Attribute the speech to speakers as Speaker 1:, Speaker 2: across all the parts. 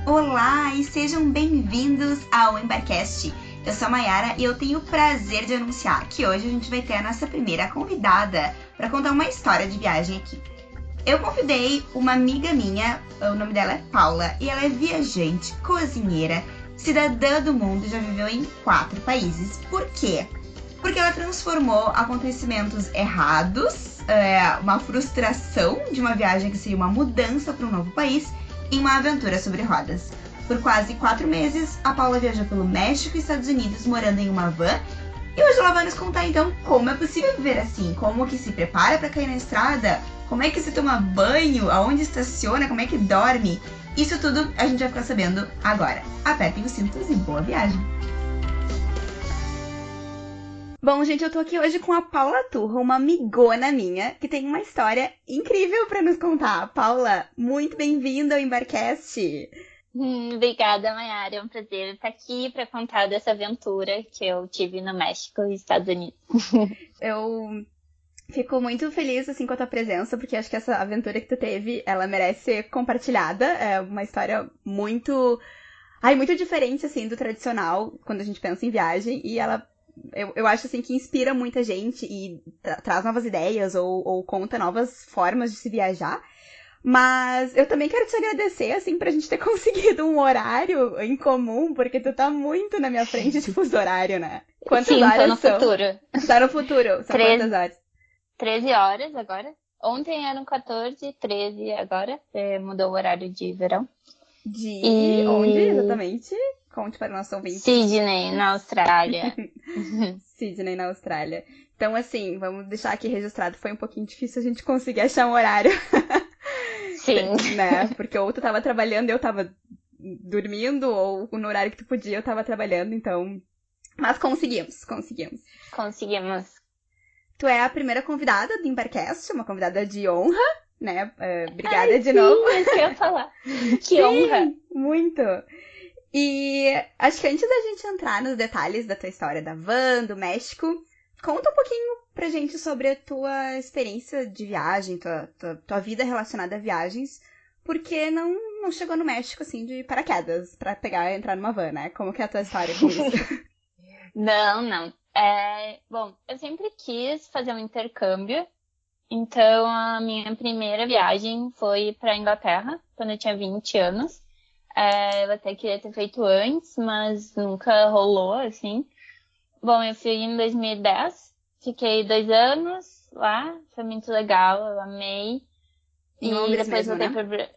Speaker 1: Olá e sejam bem-vindos ao Embarcast. Eu sou a Mayara e eu tenho o prazer de anunciar que hoje a gente vai ter a nossa primeira convidada para contar uma história de viagem aqui. Eu convidei uma amiga minha, o nome dela é Paula, e ela é viajante, cozinheira, cidadã do mundo e já viveu em 4 países. Por quê? Porque ela transformou acontecimentos errados, uma frustração de uma viagem que seria uma mudança para um novo país, em uma aventura sobre rodas. Por quase 4 meses, a Paula viajou pelo México e Estados Unidos morando em uma van. E hoje ela vai nos contar então como é possível viver assim, como que se prepara para cair na estrada, como é que se toma banho, aonde estaciona, como é que dorme. Isso tudo a gente vai ficar sabendo agora. Apertem os cintos e boa viagem! Bom, gente, eu tô aqui hoje com a Paula Turra, uma amigona minha, que tem uma história incrível pra nos contar. Paula, muito bem-vinda ao Embarcast.
Speaker 2: Obrigada, Mayara. É um prazer estar aqui para contar dessa aventura que eu tive no México e Estados Unidos.
Speaker 1: Eu fico muito feliz assim com a tua presença, porque acho que essa aventura que tu teve, ela merece ser compartilhada. É uma história muito diferente assim do tradicional quando a gente pensa em viagem, e ela eu acho assim que inspira muita gente e traz novas ideias ou conta novas formas de se viajar. Mas eu também quero te agradecer, assim, pra gente ter conseguido um horário em comum, porque tu tá muito na minha frente de fuso horário, né? Quantas
Speaker 2: Sim,
Speaker 1: horas
Speaker 2: tô no
Speaker 1: são?
Speaker 2: futuro.
Speaker 1: Tá no futuro. São quantas horas?
Speaker 2: 13 horas agora. Ontem eram 14, 13 agora. Mudou o horário de verão.
Speaker 1: De onde, exatamente? Conte para o nosso ouvinte.
Speaker 2: Sydney, na Austrália.
Speaker 1: Sydney, na Austrália. Então, assim, vamos deixar aqui registrado. Foi um pouquinho difícil a gente conseguir achar um horário.
Speaker 2: Sim.
Speaker 1: Né? Porque ou tu tava trabalhando e eu tava dormindo, ou no horário que tu podia eu tava trabalhando, então... Mas conseguimos.
Speaker 2: Conseguimos.
Speaker 1: Tu é a primeira convidada do Embarcast, uma convidada de honra, né? Obrigada de
Speaker 2: sim,
Speaker 1: novo.
Speaker 2: Isso que eu ia falar. Que
Speaker 1: sim,
Speaker 2: honra.
Speaker 1: Muito. E acho que antes da gente entrar nos detalhes da tua história da van, do México, conta um pouquinho pra gente sobre a tua experiência de viagem, tua vida relacionada a viagens, porque não chegou no México, assim, de paraquedas, pra pegar e entrar numa van, né? Como que é a tua história com isso?
Speaker 2: Não. Bom, eu sempre quis fazer um intercâmbio, então a minha primeira viagem foi pra Inglaterra, quando eu tinha 20 anos. Eu até queria ter feito antes, mas nunca rolou, assim. Bom, eu fui em 2010, fiquei 2 anos lá, foi muito legal, eu amei.
Speaker 1: Em Londres
Speaker 2: depois
Speaker 1: mesmo,
Speaker 2: voltei
Speaker 1: né?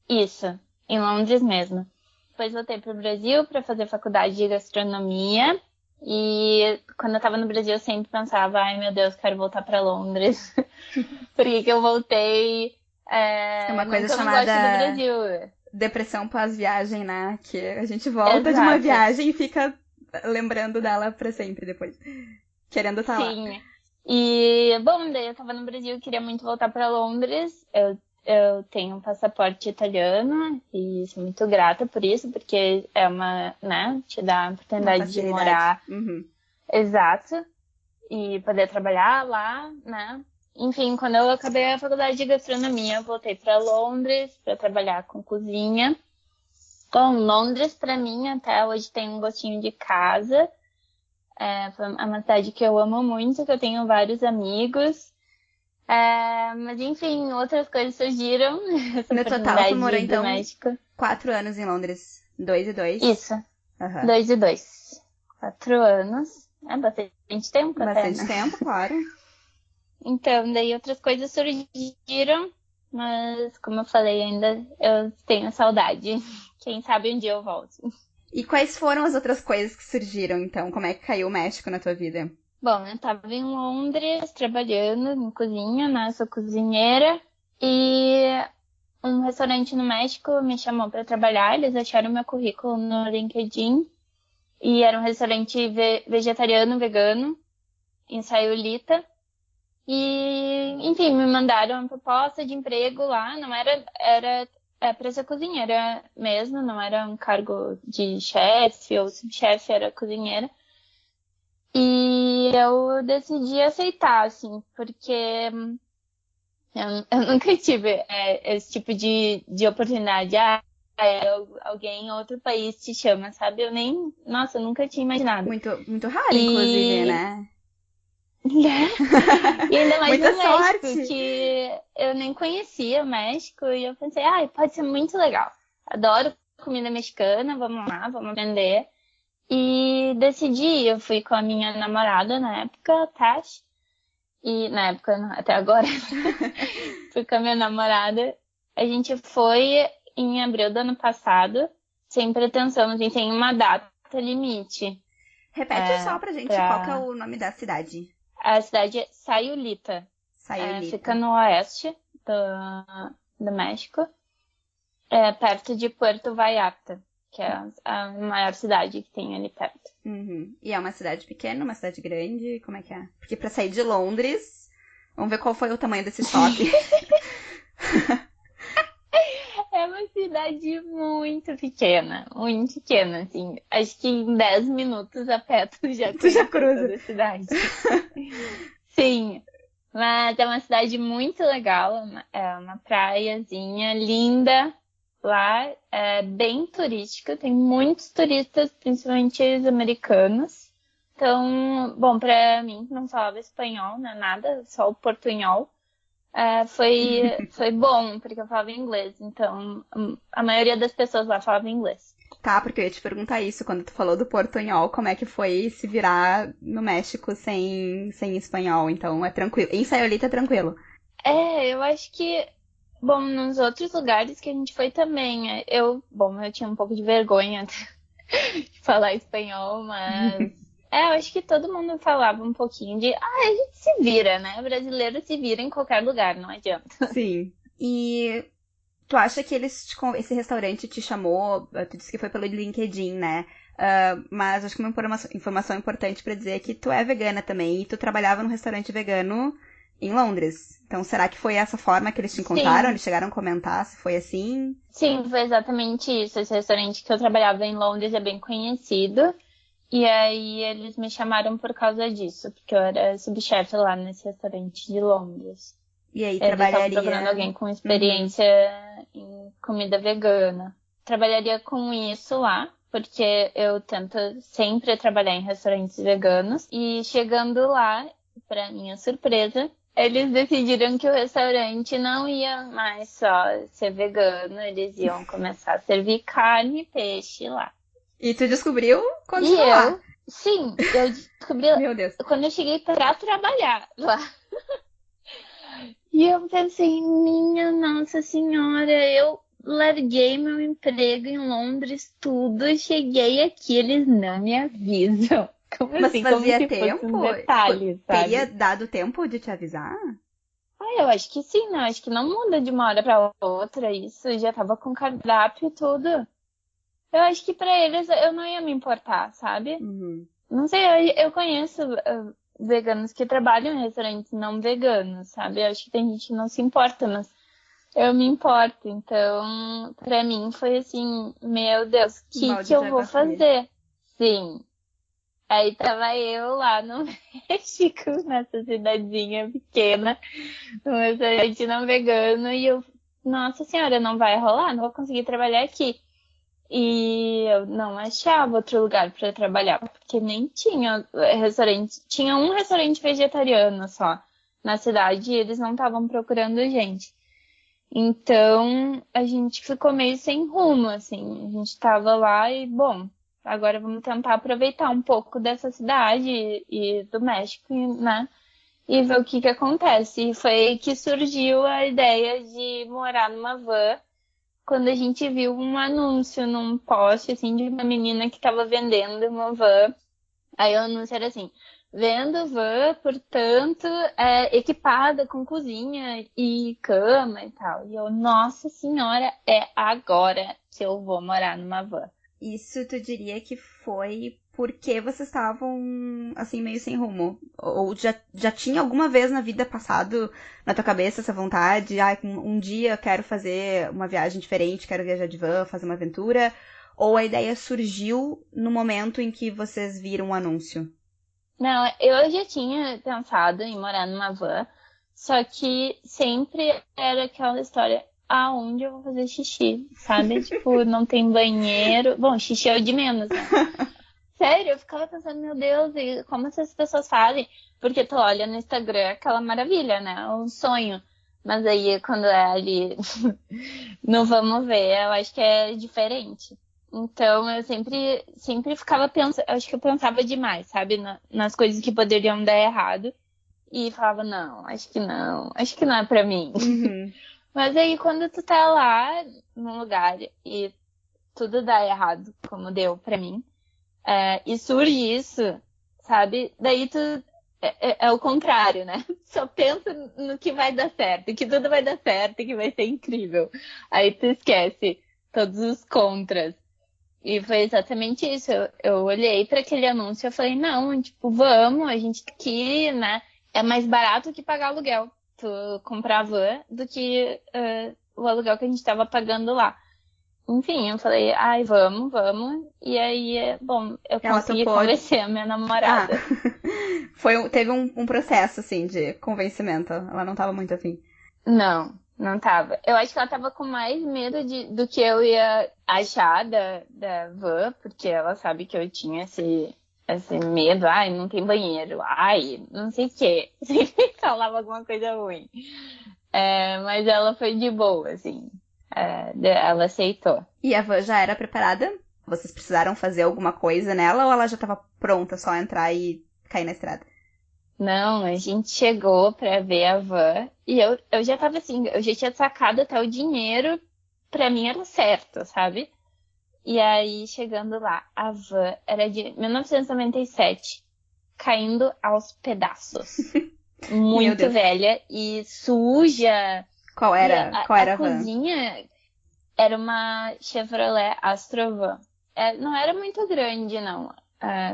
Speaker 2: Isso, em Londres mesmo. Depois voltei pro Brasil para fazer faculdade de gastronomia. E quando eu tava no Brasil, eu sempre pensava, ai meu Deus, quero voltar pra Londres. Por que eu voltei?
Speaker 1: É uma coisa
Speaker 2: Nunca
Speaker 1: chamada
Speaker 2: mais gosto do Brasil.
Speaker 1: depressão pós-viagem, né? Que a gente volta de uma
Speaker 2: Exato.
Speaker 1: viagem e fica lembrando dela pra sempre depois. Querendo estar lá.
Speaker 2: Sim. E, bom, daí eu tava no Brasil, queria muito voltar pra Londres. Eu tenho um passaporte italiano e sou muito grata por isso, porque é né, te dá a oportunidade de morar.
Speaker 1: Uhum.
Speaker 2: Exato. E poder trabalhar lá, né? Enfim, quando eu acabei a faculdade de gastronomia, eu voltei pra Londres para trabalhar com cozinha. Bom, Londres pra mim até hoje tem um gostinho de casa. É uma cidade que eu amo muito, que eu tenho vários amigos. Mas enfim, outras coisas surgiram. Essa
Speaker 1: No total, tu
Speaker 2: oportunidade
Speaker 1: morou
Speaker 2: do
Speaker 1: então
Speaker 2: México.
Speaker 1: 4 anos em Londres. 2 e 2.
Speaker 2: Isso,
Speaker 1: Uhum.
Speaker 2: 2 e 2. 4 anos. É bastante tempo até,
Speaker 1: Bastante
Speaker 2: né?
Speaker 1: tempo, claro.
Speaker 2: Então, daí outras coisas surgiram, mas como eu falei, ainda eu tenho saudade. Quem sabe um dia eu volto.
Speaker 1: E quais foram as outras coisas que surgiram, então? Como é que caiu o México na tua vida?
Speaker 2: Bom, eu tava em Londres trabalhando em cozinha, né? Sou cozinheira. E um restaurante no México me chamou para trabalhar. Eles acharam meu currículo no LinkedIn. E era um restaurante vegetariano, vegano, em Sayulita. E, enfim, me mandaram uma proposta de emprego lá. Não era para ser cozinheira mesmo, não era um cargo de chefe ou subchefe, era cozinheira. E eu decidi aceitar, assim, porque eu nunca tive esse tipo de oportunidade. Alguém em outro país te chama, sabe? Nossa, eu nunca tinha imaginado.
Speaker 1: Muito, muito raro, inclusive,
Speaker 2: E,
Speaker 1: né?
Speaker 2: e ainda mais
Speaker 1: Muita
Speaker 2: no México,
Speaker 1: sorte!
Speaker 2: que eu nem conhecia o México, e eu pensei, ai, pode ser muito legal. Adoro comida mexicana, vamos lá, vamos aprender. E decidi, eu fui com a minha namorada na época, Tash, e na época, até agora, fui com a minha namorada. A gente foi em abril do ano passado, sem pretensão, a gente tem uma data limite.
Speaker 1: Repete só pra gente qual que é o nome da cidade.
Speaker 2: A cidade é Sayulita.
Speaker 1: Sayulita.
Speaker 2: Fica no oeste do México, perto de Puerto Vallarta, que é a maior cidade que tem ali perto.
Speaker 1: Uhum. E é uma cidade pequena, uma cidade grande? Como é que é? Porque pra sair de Londres, vamos ver qual foi o tamanho desse choque.
Speaker 2: É uma cidade muito pequena, assim. Acho que em 10 minutos a pé tu já
Speaker 1: já
Speaker 2: conhece
Speaker 1: cruza.
Speaker 2: toda a cidade. Sim, mas é uma cidade muito legal, é uma praiazinha linda lá, é bem turística, tem muitos turistas, principalmente os americanos. Então, bom, pra mim que não falava espanhol, né, nada, só o portunhol, foi bom, porque eu falava inglês, então a maioria das pessoas lá falava inglês.
Speaker 1: Tá, porque eu ia te perguntar isso, quando tu falou do portunhol, como é que foi se virar no México sem espanhol? Então é tranquilo. Em Sayulita é tranquilo.
Speaker 2: Eu acho que, bom, nos outros lugares que a gente foi também, eu tinha um pouco de vergonha de falar espanhol, mas eu acho que todo mundo falava um pouquinho a gente se vira, né? O brasileiro se vira em qualquer lugar, não adianta.
Speaker 1: Sim. E tu acha que esse restaurante te chamou, tu disse que foi pelo LinkedIn, né? Mas acho que uma informação importante pra dizer é que tu é vegana também e tu trabalhava num restaurante vegano em Londres. Então, será que foi essa forma que eles te encontraram?
Speaker 2: Sim,
Speaker 1: Eles chegaram a comentar se foi assim?
Speaker 2: sim, foi exatamente isso. Esse restaurante que eu trabalhava em Londres é bem conhecido. E aí eles me chamaram por causa disso, porque eu era subchefe lá nesse restaurante de Londres.
Speaker 1: E aí,
Speaker 2: Eles estavam procurando
Speaker 1: trabalharia...
Speaker 2: alguém com
Speaker 1: Uhum.
Speaker 2: experiência em comida vegana. Trabalharia com isso lá, porque eu tento sempre trabalhar em restaurantes veganos. E chegando lá, para minha surpresa, eles decidiram que o restaurante não ia mais só ser vegano, eles iam começar a servir carne e peixe lá.
Speaker 1: E tu descobriu quando
Speaker 2: E
Speaker 1: chegou lá.
Speaker 2: eu descobri
Speaker 1: Meu Deus.
Speaker 2: quando eu cheguei para trabalhar lá. E eu pensei, minha Nossa Senhora, eu larguei meu emprego em Londres, tudo, cheguei aqui, eles não me avisam. Como
Speaker 1: Mas
Speaker 2: assim? Como
Speaker 1: fazia
Speaker 2: se fosse um
Speaker 1: tempo?
Speaker 2: detalhe,
Speaker 1: Teria
Speaker 2: sabe?
Speaker 1: dado tempo de te avisar?
Speaker 2: Eu acho que sim, né? Acho que não muda de uma hora para outra isso. Eu já tava com cardápio e tudo. Eu acho que para eles eu não ia me importar, sabe?
Speaker 1: Uhum.
Speaker 2: Não sei, eu conheço veganos que trabalham em restaurantes não veganos, sabe? Eu acho que tem gente que não se importa, mas eu me importo. Então, pra mim foi assim, meu Deus, o que
Speaker 1: Balde
Speaker 2: que
Speaker 1: de
Speaker 2: eu vou
Speaker 1: água fria.
Speaker 2: fazer? Sim. Aí tava eu lá no México, nessa cidadezinha pequena, num restaurante não vegano, e eu, nossa senhora, não vai rolar, não vou conseguir trabalhar aqui. E eu não achava outro lugar para trabalhar, porque nem tinha restaurante. Tinha um restaurante vegetariano só na cidade e eles não estavam procurando gente. Então a gente ficou meio sem rumo, assim. A gente tava lá e, bom, agora vamos tentar aproveitar um pouco dessa cidade e do México, né? E ver o que que acontece. E foi aí que surgiu a ideia de morar numa van quando a gente viu um anúncio num post, assim, de uma menina que estava vendendo uma van. Aí o anúncio era assim, vendo van, portanto, equipada com cozinha e cama e tal. E eu, nossa senhora, é agora que eu vou morar numa van.
Speaker 1: Isso tu diria que foi porque vocês estavam, assim, meio sem rumo? Ou já tinha alguma vez na vida passado na tua cabeça essa vontade? Um dia eu quero fazer uma viagem diferente, quero viajar de van, fazer uma aventura? Ou a ideia surgiu no momento em que vocês viram o anúncio?
Speaker 2: Não, eu já tinha pensado em morar numa van, só que sempre era aquela história, aonde eu vou fazer xixi, sabe? Tipo, não tem banheiro. Bom, xixi é o de menos, né? Sério, eu ficava pensando, meu Deus, e como essas pessoas fazem? Porque tu olha no Instagram, é aquela maravilha, né? É um sonho. Mas aí, quando é ali no vamos ver, eu acho que é diferente. Então, eu sempre ficava pensando, acho que eu pensava demais, sabe? Nas coisas que poderiam dar errado. E falava, não, acho que não é pra mim.
Speaker 1: Uhum.
Speaker 2: Mas aí, quando tu tá lá num lugar e tudo dá errado, como deu pra mim, e surge isso, sabe? Daí tu é o contrário, né? Só pensa no que vai dar certo, que tudo vai dar certo, que vai ser incrível. Aí tu esquece todos os contras. E foi exatamente isso. Eu olhei para aquele anúncio e falei, não, tipo, vamos, a gente aqui, né? É mais barato que pagar aluguel. Tu comprar a van do que o aluguel que a gente estava pagando lá. Enfim, eu falei, ai, vamos, vamos. E aí, bom, eu
Speaker 1: Ela
Speaker 2: consegui
Speaker 1: topou.
Speaker 2: convencer a minha
Speaker 1: Ah,
Speaker 2: namorada.
Speaker 1: teve um processo, assim, de convencimento. Ela não tava muito afim.
Speaker 2: Não tava. Eu acho que ela tava com mais medo do que eu ia achar da van, porque ela sabe que eu tinha esse medo. Ai, não tem banheiro. Ai, não sei o quê. Sempre falava alguma coisa ruim. Mas ela foi de boa, assim. Ela aceitou.
Speaker 1: E a van já era preparada? Vocês precisaram fazer alguma coisa nela ou ela já tava pronta, só entrar e cair na estrada?
Speaker 2: Não, a gente chegou pra ver a van e eu já tava assim, eu já tinha sacado até o dinheiro, pra mim era certo, sabe? E aí, chegando lá, a van era de 1997, caindo aos pedaços.
Speaker 1: Meu
Speaker 2: Muito
Speaker 1: Deus.
Speaker 2: velha e suja.
Speaker 1: Qual
Speaker 2: E
Speaker 1: era, qual
Speaker 2: a
Speaker 1: era a van?
Speaker 2: cozinha era uma Chevrolet Astrovan. Não era muito grande, não.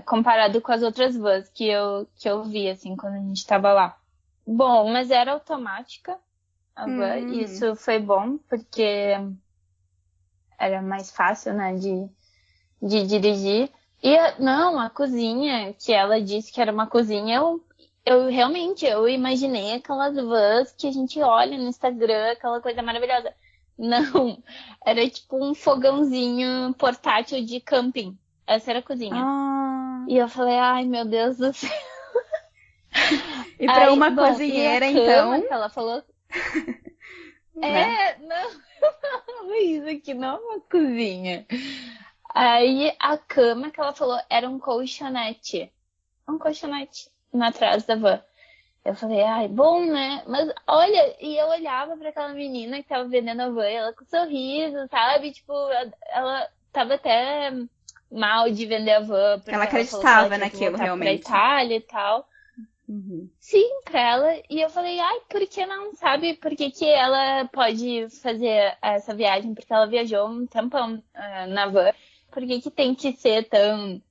Speaker 2: Comparado com as outras vans que eu vi, assim, quando a gente tava lá. Bom, mas era automática a van. E
Speaker 1: Hum.
Speaker 2: isso foi bom, porque era mais fácil, né, de dirigir. E não, a cozinha, que ela disse que era uma cozinha, eu realmente, eu imaginei aquelas vans que a gente olha no Instagram, aquela coisa maravilhosa. Não, era tipo um fogãozinho portátil de camping. Essa era a cozinha.
Speaker 1: Ah.
Speaker 2: E eu falei, ai meu Deus do céu.
Speaker 1: E pra
Speaker 2: Aí,
Speaker 1: uma
Speaker 2: bom, e a
Speaker 1: cozinheira,
Speaker 2: cama
Speaker 1: então,
Speaker 2: que ela falou,
Speaker 1: né?
Speaker 2: não, isso aqui não é uma cozinha. Aí a cama que ela falou era um colchonete. Um colchonete na trás da van. Eu falei, ai, bom, né? Mas olha, e eu olhava pra aquela menina que tava vendendo a van, ela com sorriso, sabe? Tipo, ela tava até mal de vender a van,
Speaker 1: Ela
Speaker 2: porque ela falou que ela
Speaker 1: acreditava
Speaker 2: tinha que
Speaker 1: naquilo,
Speaker 2: voltar pra
Speaker 1: realmente.
Speaker 2: Itália e tal.
Speaker 1: Uhum.
Speaker 2: Sim, pra ela. E eu falei, ai, por que não, sabe? Por que que ela pode fazer essa viagem? Porque ela viajou um tempão na van. Por que que tem que ser tão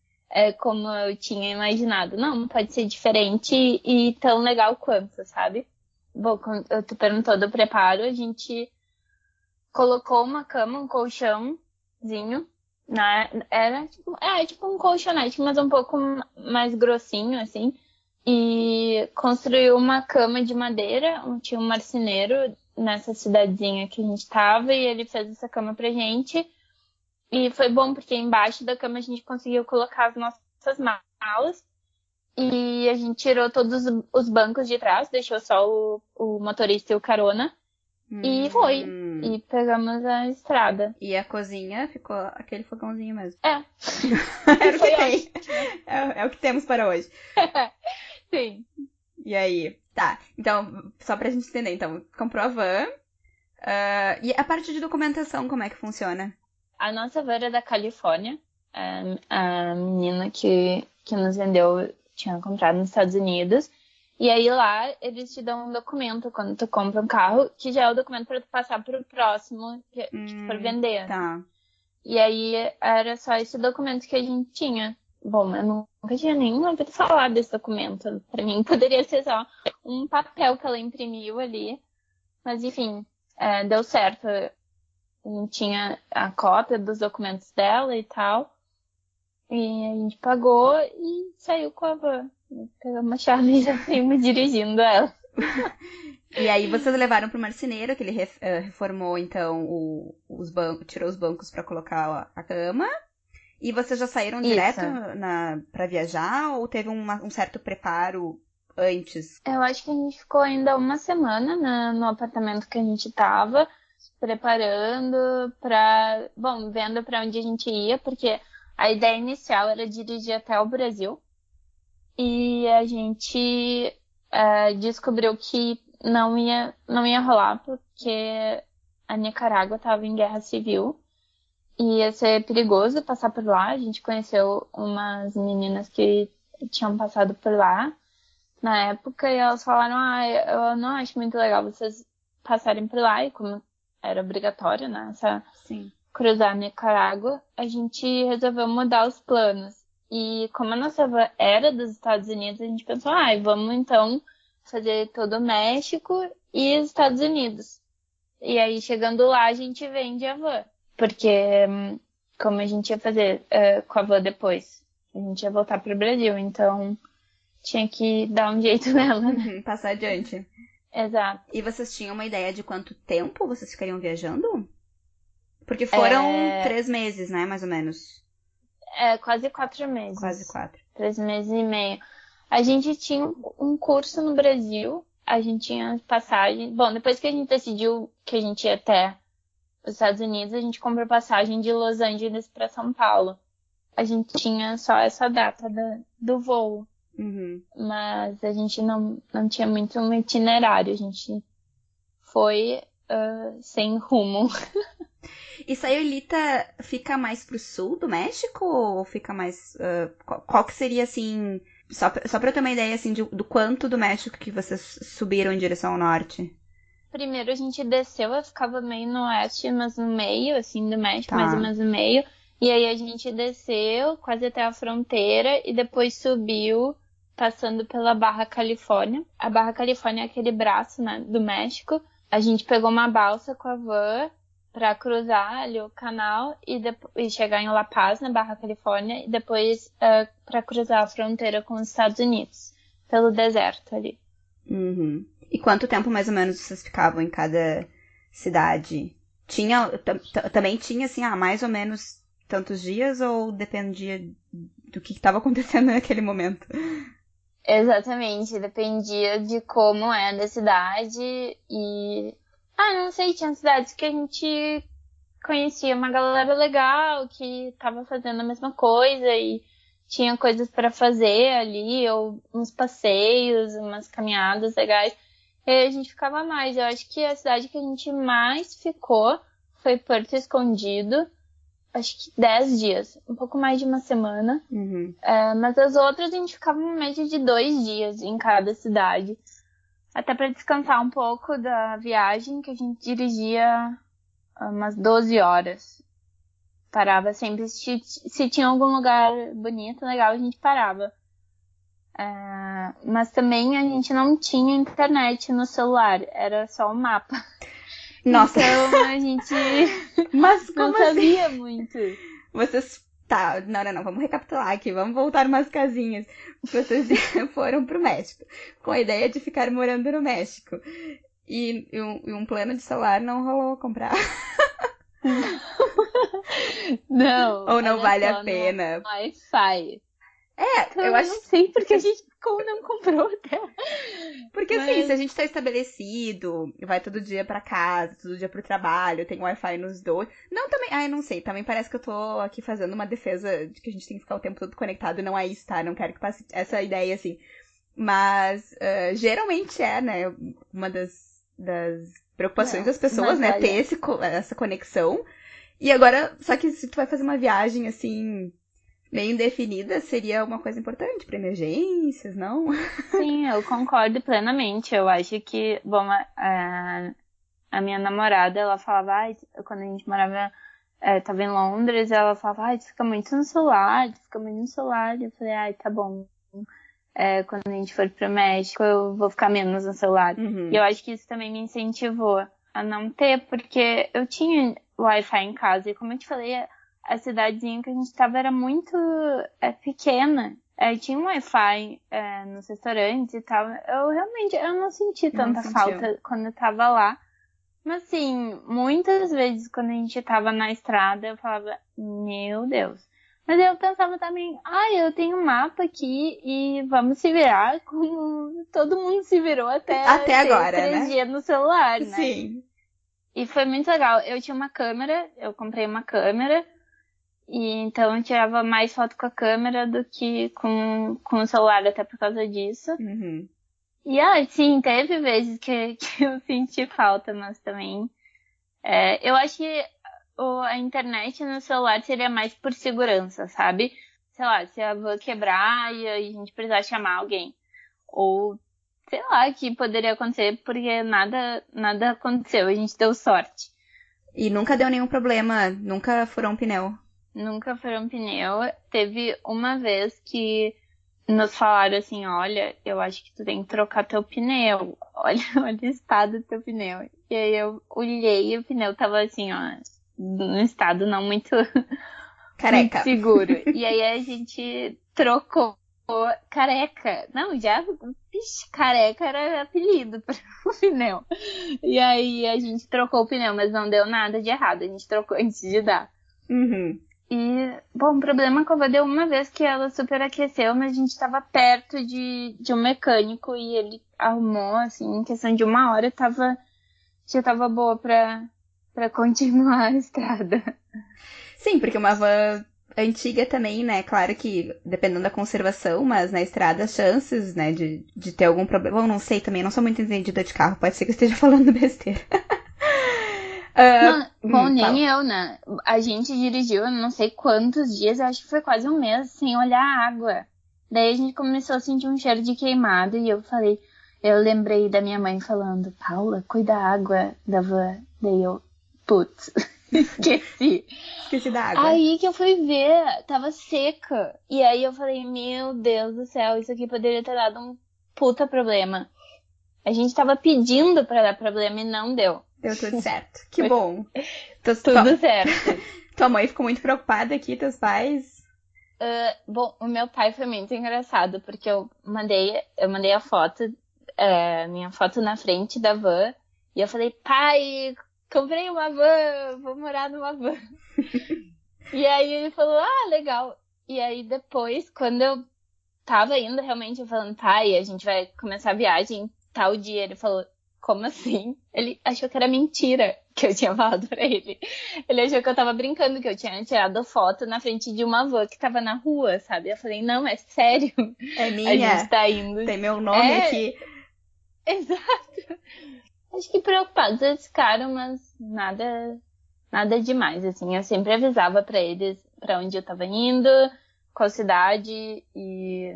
Speaker 2: como eu tinha imaginado? Não, pode ser diferente e tão legal quanto, sabe? Bom, quando tu perguntou do preparo, a gente colocou uma cama, um colchãozinho, né? Era tipo um colchonete, mas um pouco mais grossinho, assim. E construiu uma cama de madeira, tinha um marceneiro nessa cidadezinha que a gente tava, e ele fez essa cama pra gente. E foi bom, porque embaixo da cama a gente conseguiu colocar as nossas malas. E a gente tirou todos os bancos de trás, deixou só o motorista e o carona. E foi.
Speaker 1: Hum.
Speaker 2: E pegamos a estrada.
Speaker 1: E a cozinha ficou aquele fogãozinho mesmo.
Speaker 2: É.
Speaker 1: Era o que
Speaker 2: Foi
Speaker 1: tem.
Speaker 2: ótimo.
Speaker 1: É o que temos para hoje.
Speaker 2: Sim.
Speaker 1: E aí? Tá. Então, só pra gente entender. Então, comprou a van. E a parte de documentação, como é que funciona?
Speaker 2: A nossa van era da Califórnia. A menina que nos vendeu tinha comprado nos Estados Unidos. E aí lá eles te dão um documento quando tu compra um carro, que já é o documento para tu passar pro próximo que tu for vender, assim.
Speaker 1: Tá.
Speaker 2: E aí era só esse documento que a gente tinha. Bom, eu nunca tinha nem ouvido falar desse documento. Pra mim poderia ser só um papel que ela imprimiu ali. Mas enfim, deu certo. A gente tinha a cópia dos documentos dela e tal. E a gente pagou e saiu com a van. Pegar uma chave e já saímos dirigindo ela.
Speaker 1: E aí vocês levaram pro marceneiro, que ele reformou, então, os bancos, tirou os bancos pra colocar a cama. E vocês já saíram direto pra viajar ou teve um certo preparo antes?
Speaker 2: Eu acho que a gente ficou ainda uma semana no apartamento que a gente tava, preparando vendo pra onde a gente ia, porque a ideia inicial era dirigir até o Brasil. E a gente descobriu que não ia rolar, porque a Nicarágua estava em guerra civil e ia ser perigoso passar por lá. A gente conheceu umas meninas que tinham passado por lá na época e elas falaram: eu não acho muito legal vocês passarem por lá. E como era obrigatório, né, cruzar a Nicarágua, a gente resolveu mudar os planos. E como a nossa van era dos Estados Unidos, a gente pensou, vamos então fazer todo o México e os Estados Unidos. E aí, chegando lá, a gente vende a van. Porque, como a gente ia fazer com a van depois? A gente ia voltar pro Brasil, então tinha que dar um jeito nela, né?
Speaker 1: Passar adiante.
Speaker 2: Exato.
Speaker 1: E vocês tinham uma ideia de quanto tempo vocês ficariam viajando? Porque foram 3 meses, né, mais ou menos.
Speaker 2: Quase 4 meses.
Speaker 1: Quase 4.
Speaker 2: 3 meses e meio. A gente tinha um curso no Brasil, a gente tinha passagem. Bom, depois que a gente decidiu que a gente ia até os Estados Unidos, a gente comprou passagem de Los Angeles para São Paulo. A gente tinha só essa data do voo.
Speaker 1: Uhum.
Speaker 2: Mas a gente não tinha muito um itinerário. A gente foi sem rumo.
Speaker 1: E Sayulita fica mais pro sul do México ou fica mais... qual que seria, assim... Só pra eu ter uma ideia, assim, do quanto do México que vocês subiram em direção ao norte.
Speaker 2: Primeiro a gente desceu, eu ficava meio no oeste, mas no meio, assim, do México,
Speaker 1: Tá.
Speaker 2: mais ou menos no meio. E aí a gente desceu quase até a fronteira e depois subiu, passando pela Barra Califórnia. A Barra Califórnia é aquele braço, né, do México. A gente pegou uma balsa com a van para cruzar ali o canal e chegar em La Paz, na Barra Califórnia, e depois para cruzar a fronteira com os Estados Unidos, pelo deserto ali.
Speaker 1: Uhum. E quanto tempo mais ou menos vocês ficavam em cada cidade? Também tinha, assim, mais ou menos tantos dias ou dependia do que estava acontecendo naquele momento?
Speaker 2: Exatamente, dependia de como é a cidade e... não sei, tinha cidades que a gente conhecia uma galera legal que tava fazendo a mesma coisa e tinha coisas para fazer ali, ou uns passeios, umas caminhadas legais. E aí a gente ficava mais. Eu acho que a cidade que a gente mais ficou foi Porto Escondido. Acho que 10 dias, um pouco mais de uma semana.
Speaker 1: Uhum.
Speaker 2: Mas as outras a gente ficava uma média de 2 dias em cada cidade. Até para descansar um pouco da viagem, que a gente dirigia umas 12 horas. Parava sempre. Se tinha algum lugar bonito, legal, a gente parava. Mas também a gente não tinha internet no celular, era só o mapa.
Speaker 1: Nossa!
Speaker 2: Então a gente
Speaker 1: Mas como
Speaker 2: não sabia muito.
Speaker 1: Vocês... Tá, não, vamos recapitular aqui, vamos voltar umas casinhas. Vocês foram pro México, com a ideia de ficar morando no México. E um plano de celular não rolou comprar.
Speaker 2: Não.
Speaker 1: Ou não vale a pena.
Speaker 2: Wi-Fi. Então,
Speaker 1: eu acho...
Speaker 2: não sei porque a gente não comprou até.
Speaker 1: Porque assim, se a gente tá estabelecido, vai todo dia pra casa, todo dia pro trabalho, tem Wi-Fi nos dois. Não, também... eu não sei. Também parece que eu tô aqui fazendo uma defesa de que a gente tem que ficar o tempo todo conectado. Não é isso, tá? Não quero que passe essa ideia, assim. Mas, geralmente né? Uma das preocupações das pessoas, né? Ter essa conexão. E agora, só que se tu vai fazer uma viagem, assim... meio indefinida, seria uma coisa importante para emergências, não?
Speaker 2: Sim, eu concordo plenamente. Eu acho que, bom, a minha namorada, ela falava, quando a gente morava, tava em Londres, ela falava, tu fica muito no celular, Eu falei, tá bom. Quando a gente for pro México, eu vou ficar menos no celular.
Speaker 1: Uhum.
Speaker 2: E eu acho que isso também me incentivou a não ter, porque eu tinha Wi-Fi em casa, e como eu te falei, a cidadezinha que a gente tava era muito pequena. tinha um Wi-Fi nos restaurantes e tal. Eu não senti tanta falta quando eu tava lá. Mas assim, muitas vezes quando a gente tava na estrada, eu falava, meu Deus. Mas eu pensava também, eu tenho um mapa aqui e vamos se virar como todo mundo se virou até
Speaker 1: agora,
Speaker 2: 3G no celular, né?
Speaker 1: Sim.
Speaker 2: E foi muito legal. Eu tinha uma câmera, eu comprei uma câmera, e então eu tirava mais foto com a câmera do que com o celular, até por causa disso.
Speaker 1: Uhum.
Speaker 2: E sim, teve vezes que eu senti falta, mas também... eu acho que a internet no celular seria mais por segurança, sabe? Sei lá, se a van quebrar e a gente precisar chamar alguém. Ou, sei lá, que poderia acontecer porque nada aconteceu, a gente deu sorte.
Speaker 1: E nunca deu nenhum problema, nunca furou um pneu? Nunca
Speaker 2: furou um pneu. Teve uma vez que nos falaram assim, olha, eu acho que tu tem que trocar teu pneu. Olha o estado do teu pneu. E aí eu olhei e o pneu tava assim, ó, num estado não muito,
Speaker 1: careca.
Speaker 2: Muito seguro. E aí a gente trocou careca. Não, careca era apelido para o pneu. E aí a gente trocou o pneu, mas não deu nada de errado. A gente trocou antes de dar.
Speaker 1: Uhum.
Speaker 2: E, bom, o problema com a van deu uma vez que ela superaqueceu, mas a gente tava perto de um mecânico e ele arrumou, assim, em questão de 1 hora, já tava boa pra continuar a estrada.
Speaker 1: Sim, porque uma van antiga também, né? Claro que dependendo da conservação, mas na estrada as chances, né, de ter algum problema. Eu não sei também, não sou muito entendida de carro, pode ser que eu esteja falando besteira.
Speaker 2: Nem eu, né? A gente dirigiu, eu não sei quantos dias, eu acho que foi quase um mês sem olhar a água. Daí a gente começou a sentir um cheiro de queimado e eu lembrei da minha mãe falando, Paula, cuida da água da van. Daí eu, putz, esqueci
Speaker 1: da água.
Speaker 2: Aí que eu fui ver, tava seca. E aí eu falei, meu Deus do céu, isso aqui poderia ter dado um puta problema. A gente tava pedindo pra dar problema e não deu.
Speaker 1: Deu tudo certo. Que bom.
Speaker 2: Tudo certo.
Speaker 1: Tua mãe ficou muito preocupada aqui, teus pais?
Speaker 2: Bom, o meu pai foi muito engraçado, porque eu mandei a foto, minha foto na frente da van, e eu falei, pai, comprei uma van, vou morar numa van. E aí ele falou, legal. E aí depois, quando eu tava indo realmente, falando, pai, a gente vai começar a viagem tal dia, ele falou, como assim? Ele achou que era mentira que eu tinha falado pra ele. Ele achou que eu tava brincando, que eu tinha tirado foto na frente de uma van que tava na rua, sabe? Eu falei, não, é sério.
Speaker 1: É minha.
Speaker 2: A gente tá indo.
Speaker 1: Tem meu nome aqui.
Speaker 2: Exato. Acho que preocupados eles ficaram, mas nada demais, assim. Eu sempre avisava pra eles pra onde eu tava indo, qual cidade e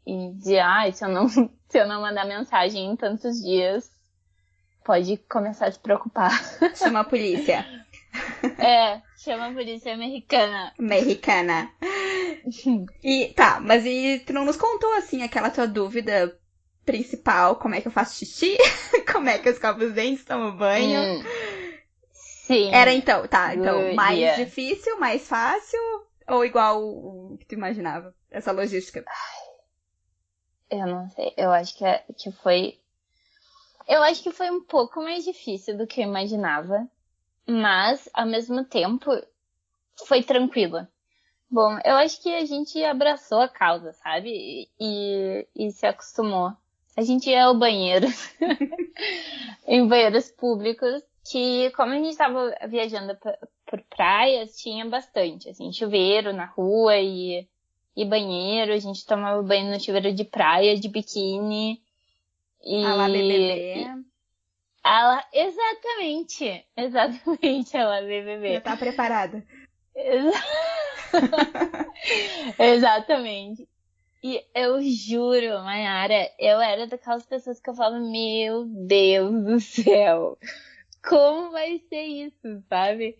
Speaker 2: dizia, se eu não mandar mensagem em tantos dias, pode começar a se preocupar.
Speaker 1: Chama a polícia.
Speaker 2: Chama a polícia americana.
Speaker 1: Mas tu não nos contou, assim, aquela tua dúvida principal, como é que eu faço xixi? Como é que eu escovo os dentes, tomo banho?
Speaker 2: Sim.
Speaker 1: Era então, mais difícil, mais fácil, ou igual o que tu imaginava? Essa logística?
Speaker 2: Eu não sei, eu acho que foi... Eu acho que foi um pouco mais difícil do que eu imaginava, mas, ao mesmo tempo, foi tranquilo. Bom, eu acho que a gente abraçou a causa, sabe? E se acostumou. A gente ia ao banheiro, em banheiros públicos, que como a gente estava viajando por praias, tinha bastante, assim, chuveiro na rua e banheiro. A gente tomava banho no chuveiro de praia, de biquíni.
Speaker 1: A lá BBB.
Speaker 2: Exatamente, a lá BBB.
Speaker 1: Já tá preparada.
Speaker 2: Exatamente. E eu juro, Mayara, eu era daquelas pessoas que eu falo, meu Deus do céu, como vai ser isso, sabe?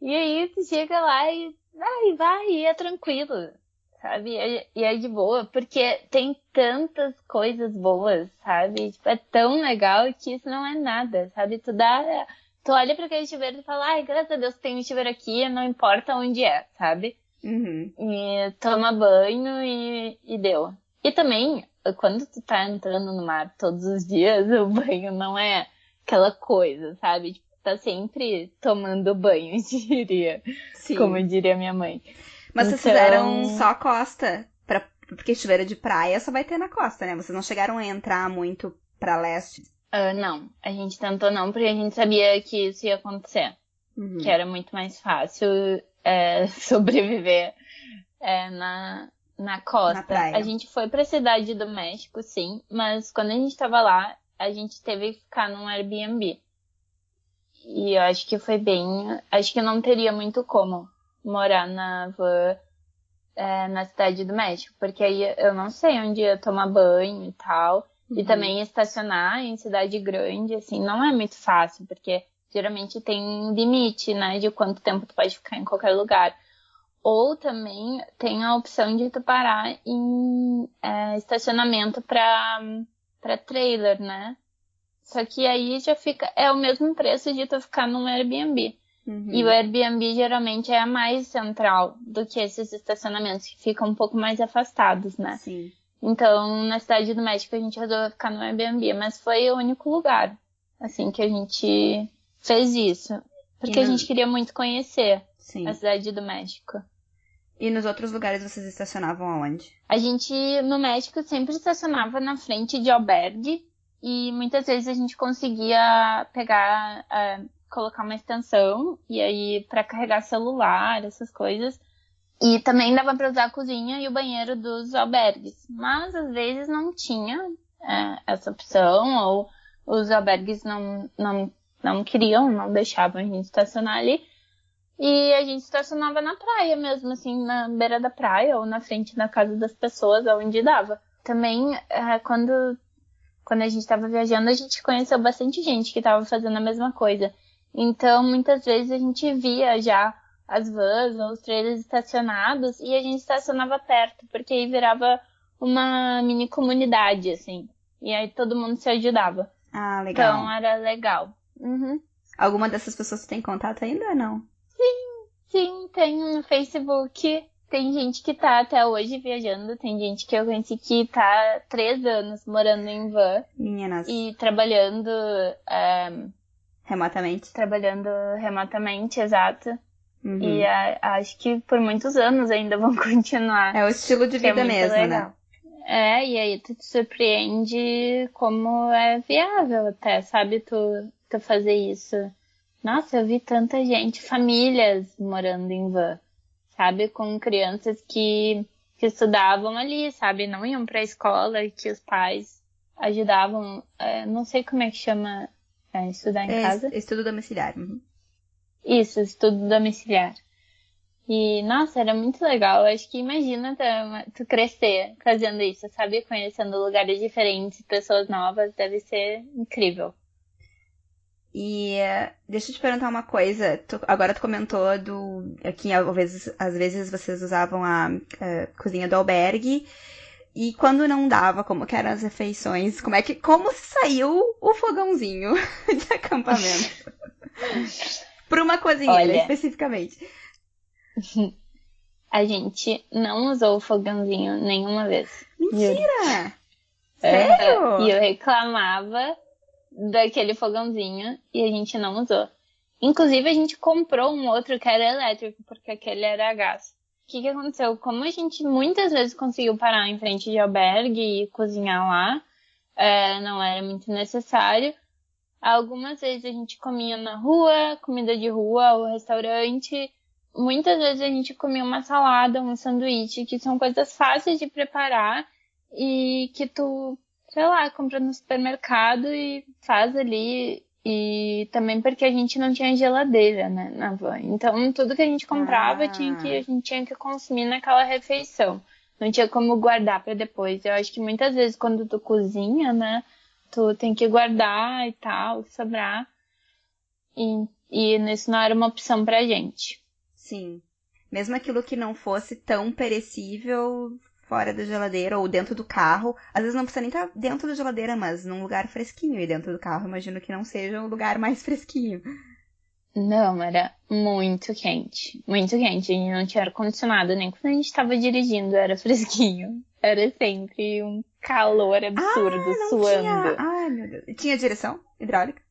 Speaker 2: E aí tu chega lá e vai, e é tranquilo, sabe? E é de boa, porque tem tantas coisas boas, sabe? Tipo, é tão legal que isso não é nada, sabe? Tu olha pra aquele chuveiro e fala, graças a Deus tem um chuveiro aqui, não importa onde é, sabe?
Speaker 1: Uhum.
Speaker 2: E toma banho e deu. E também, quando tu tá entrando no mar todos os dias, o banho não é aquela coisa, sabe? Tipo, tá sempre tomando banho, diria. Como
Speaker 1: Sim.
Speaker 2: diria minha mãe.
Speaker 1: Mas vocês fizeram
Speaker 2: Então,
Speaker 1: só costa? Porque chuveiro de praia só vai ter na costa, né? Vocês não chegaram a entrar muito pra leste.
Speaker 2: não. A gente tentou não, porque a gente sabia que isso ia acontecer. Que
Speaker 1: Uhum.
Speaker 2: era muito mais fácil sobreviver na
Speaker 1: Na
Speaker 2: costa. A
Speaker 1: praia.
Speaker 2: gente foi pra Cidade do México, sim, mas quando a gente tava lá, a gente teve que ficar num Airbnb. E eu acho que foi bem. Acho que não teria muito como morar na van na Cidade do México, porque aí eu não sei onde ia tomar banho e tal. E
Speaker 1: Uhum.
Speaker 2: também estacionar em cidade grande, assim, não é muito fácil, porque geralmente tem limite, né, de quanto tempo tu pode ficar em qualquer lugar. Ou também tem a opção de tu parar em estacionamento para trailer, né? Só que aí já fica, é o mesmo preço de tu ficar num Airbnb. E o
Speaker 1: Uhum.
Speaker 2: Airbnb geralmente é mais central do que esses estacionamentos que ficam um pouco mais afastados, né?
Speaker 1: Sim.
Speaker 2: Então, na Cidade do México a gente resolveu ficar no Airbnb, mas foi o único lugar, assim, que a gente fez isso.
Speaker 1: E
Speaker 2: Porque a gente queria muito conhecer a
Speaker 1: Sim.
Speaker 2: Cidade do México.
Speaker 1: E nos outros lugares vocês estacionavam aonde?
Speaker 2: A gente, no México, sempre estacionava na frente de albergue e muitas vezes a gente conseguia pegar, colocar uma extensão e aí para carregar celular, essas coisas. E também dava para usar a cozinha e o banheiro dos albergues. Mas às vezes não tinha essa opção ou os albergues não queriam, não deixavam a gente estacionar ali. E a gente estacionava na praia mesmo, assim, na beira da praia ou na frente da casa das pessoas, onde dava. Também, quando a gente estava viajando, a gente conheceu bastante gente que estava fazendo a mesma coisa. Então, muitas vezes a gente via já as vans ou os trailers estacionados e a gente estacionava perto, porque aí virava uma mini comunidade, assim. E aí todo mundo se ajudava.
Speaker 1: Ah,
Speaker 2: Então,
Speaker 1: legal.
Speaker 2: era legal. Uhum.
Speaker 1: Alguma dessas pessoas tem contato ainda ou não?
Speaker 2: Sim, tem no Facebook. Tem gente que tá até hoje viajando. Tem gente que eu conheci que tá há 3 anos morando em van
Speaker 1: Meninas,
Speaker 2: e trabalhando,
Speaker 1: remotamente?
Speaker 2: trabalhando remotamente, exato. E
Speaker 1: Uhum.
Speaker 2: acho que por muitos anos ainda vão continuar,
Speaker 1: É o estilo de
Speaker 2: que é
Speaker 1: vida
Speaker 2: muito
Speaker 1: mesmo, né?
Speaker 2: legal. E aí tu te surpreende como é viável até, sabe, tu fazer isso. Nossa, eu vi tanta gente, famílias morando em van, sabe? Com crianças que estudavam ali, sabe? Não iam pra escola, que os pais ajudavam, não sei como é que chama, estudar em
Speaker 1: É
Speaker 2: casa.
Speaker 1: estudo domiciliário. Uhum.
Speaker 2: Isso, estudo domiciliar. E, nossa, era muito legal. Eu acho que imagina tu crescer fazendo isso, sabe? Conhecendo lugares diferentes, pessoas novas, deve ser incrível.
Speaker 1: E deixa eu te perguntar uma coisa. Agora tu comentou que às vezes vocês usavam a cozinha do albergue. E quando não dava, como que eram as refeições? Como saiu o fogãozinho de acampamento? Por uma cozinheira,
Speaker 2: Olha,
Speaker 1: especificamente.
Speaker 2: a gente não usou o fogãozinho nenhuma vez, juro.
Speaker 1: Mentira!
Speaker 2: E
Speaker 1: Sério?
Speaker 2: eu reclamava daquele fogãozinho e a gente não usou. Inclusive, a gente comprou um outro que era elétrico, porque aquele era a gás. O que que aconteceu? Como a gente muitas vezes conseguiu parar em frente de albergue e cozinhar lá, não era muito necessário. Algumas vezes a gente comia na rua, comida de rua ou restaurante. Muitas vezes a gente comia uma salada, um sanduíche, que são coisas fáceis de preparar e que tu, sei lá, compra no supermercado e faz ali. E também porque a gente não tinha geladeira, né, na van. Então, tudo que a gente comprava a
Speaker 1: Ah,
Speaker 2: gente tinha que consumir naquela refeição. Não tinha como guardar para depois. Eu acho que muitas vezes quando tu cozinha, né, tu tem que guardar e tal, sobrar. E isso não era uma opção pra gente.
Speaker 1: sim. Mesmo aquilo que não fosse tão perecível fora da geladeira ou dentro do carro. Às vezes não precisa nem estar dentro da geladeira, mas num lugar fresquinho. E dentro do carro, imagino que não seja o lugar mais fresquinho.
Speaker 2: Não, era muito quente. Muito quente. A gente não tinha ar-condicionado, nem quando a gente tava dirigindo era fresquinho. Era sempre um calor absurdo,
Speaker 1: Não tinha...
Speaker 2: suando.
Speaker 1: Ai, meu Deus. Tinha direção hidráulica?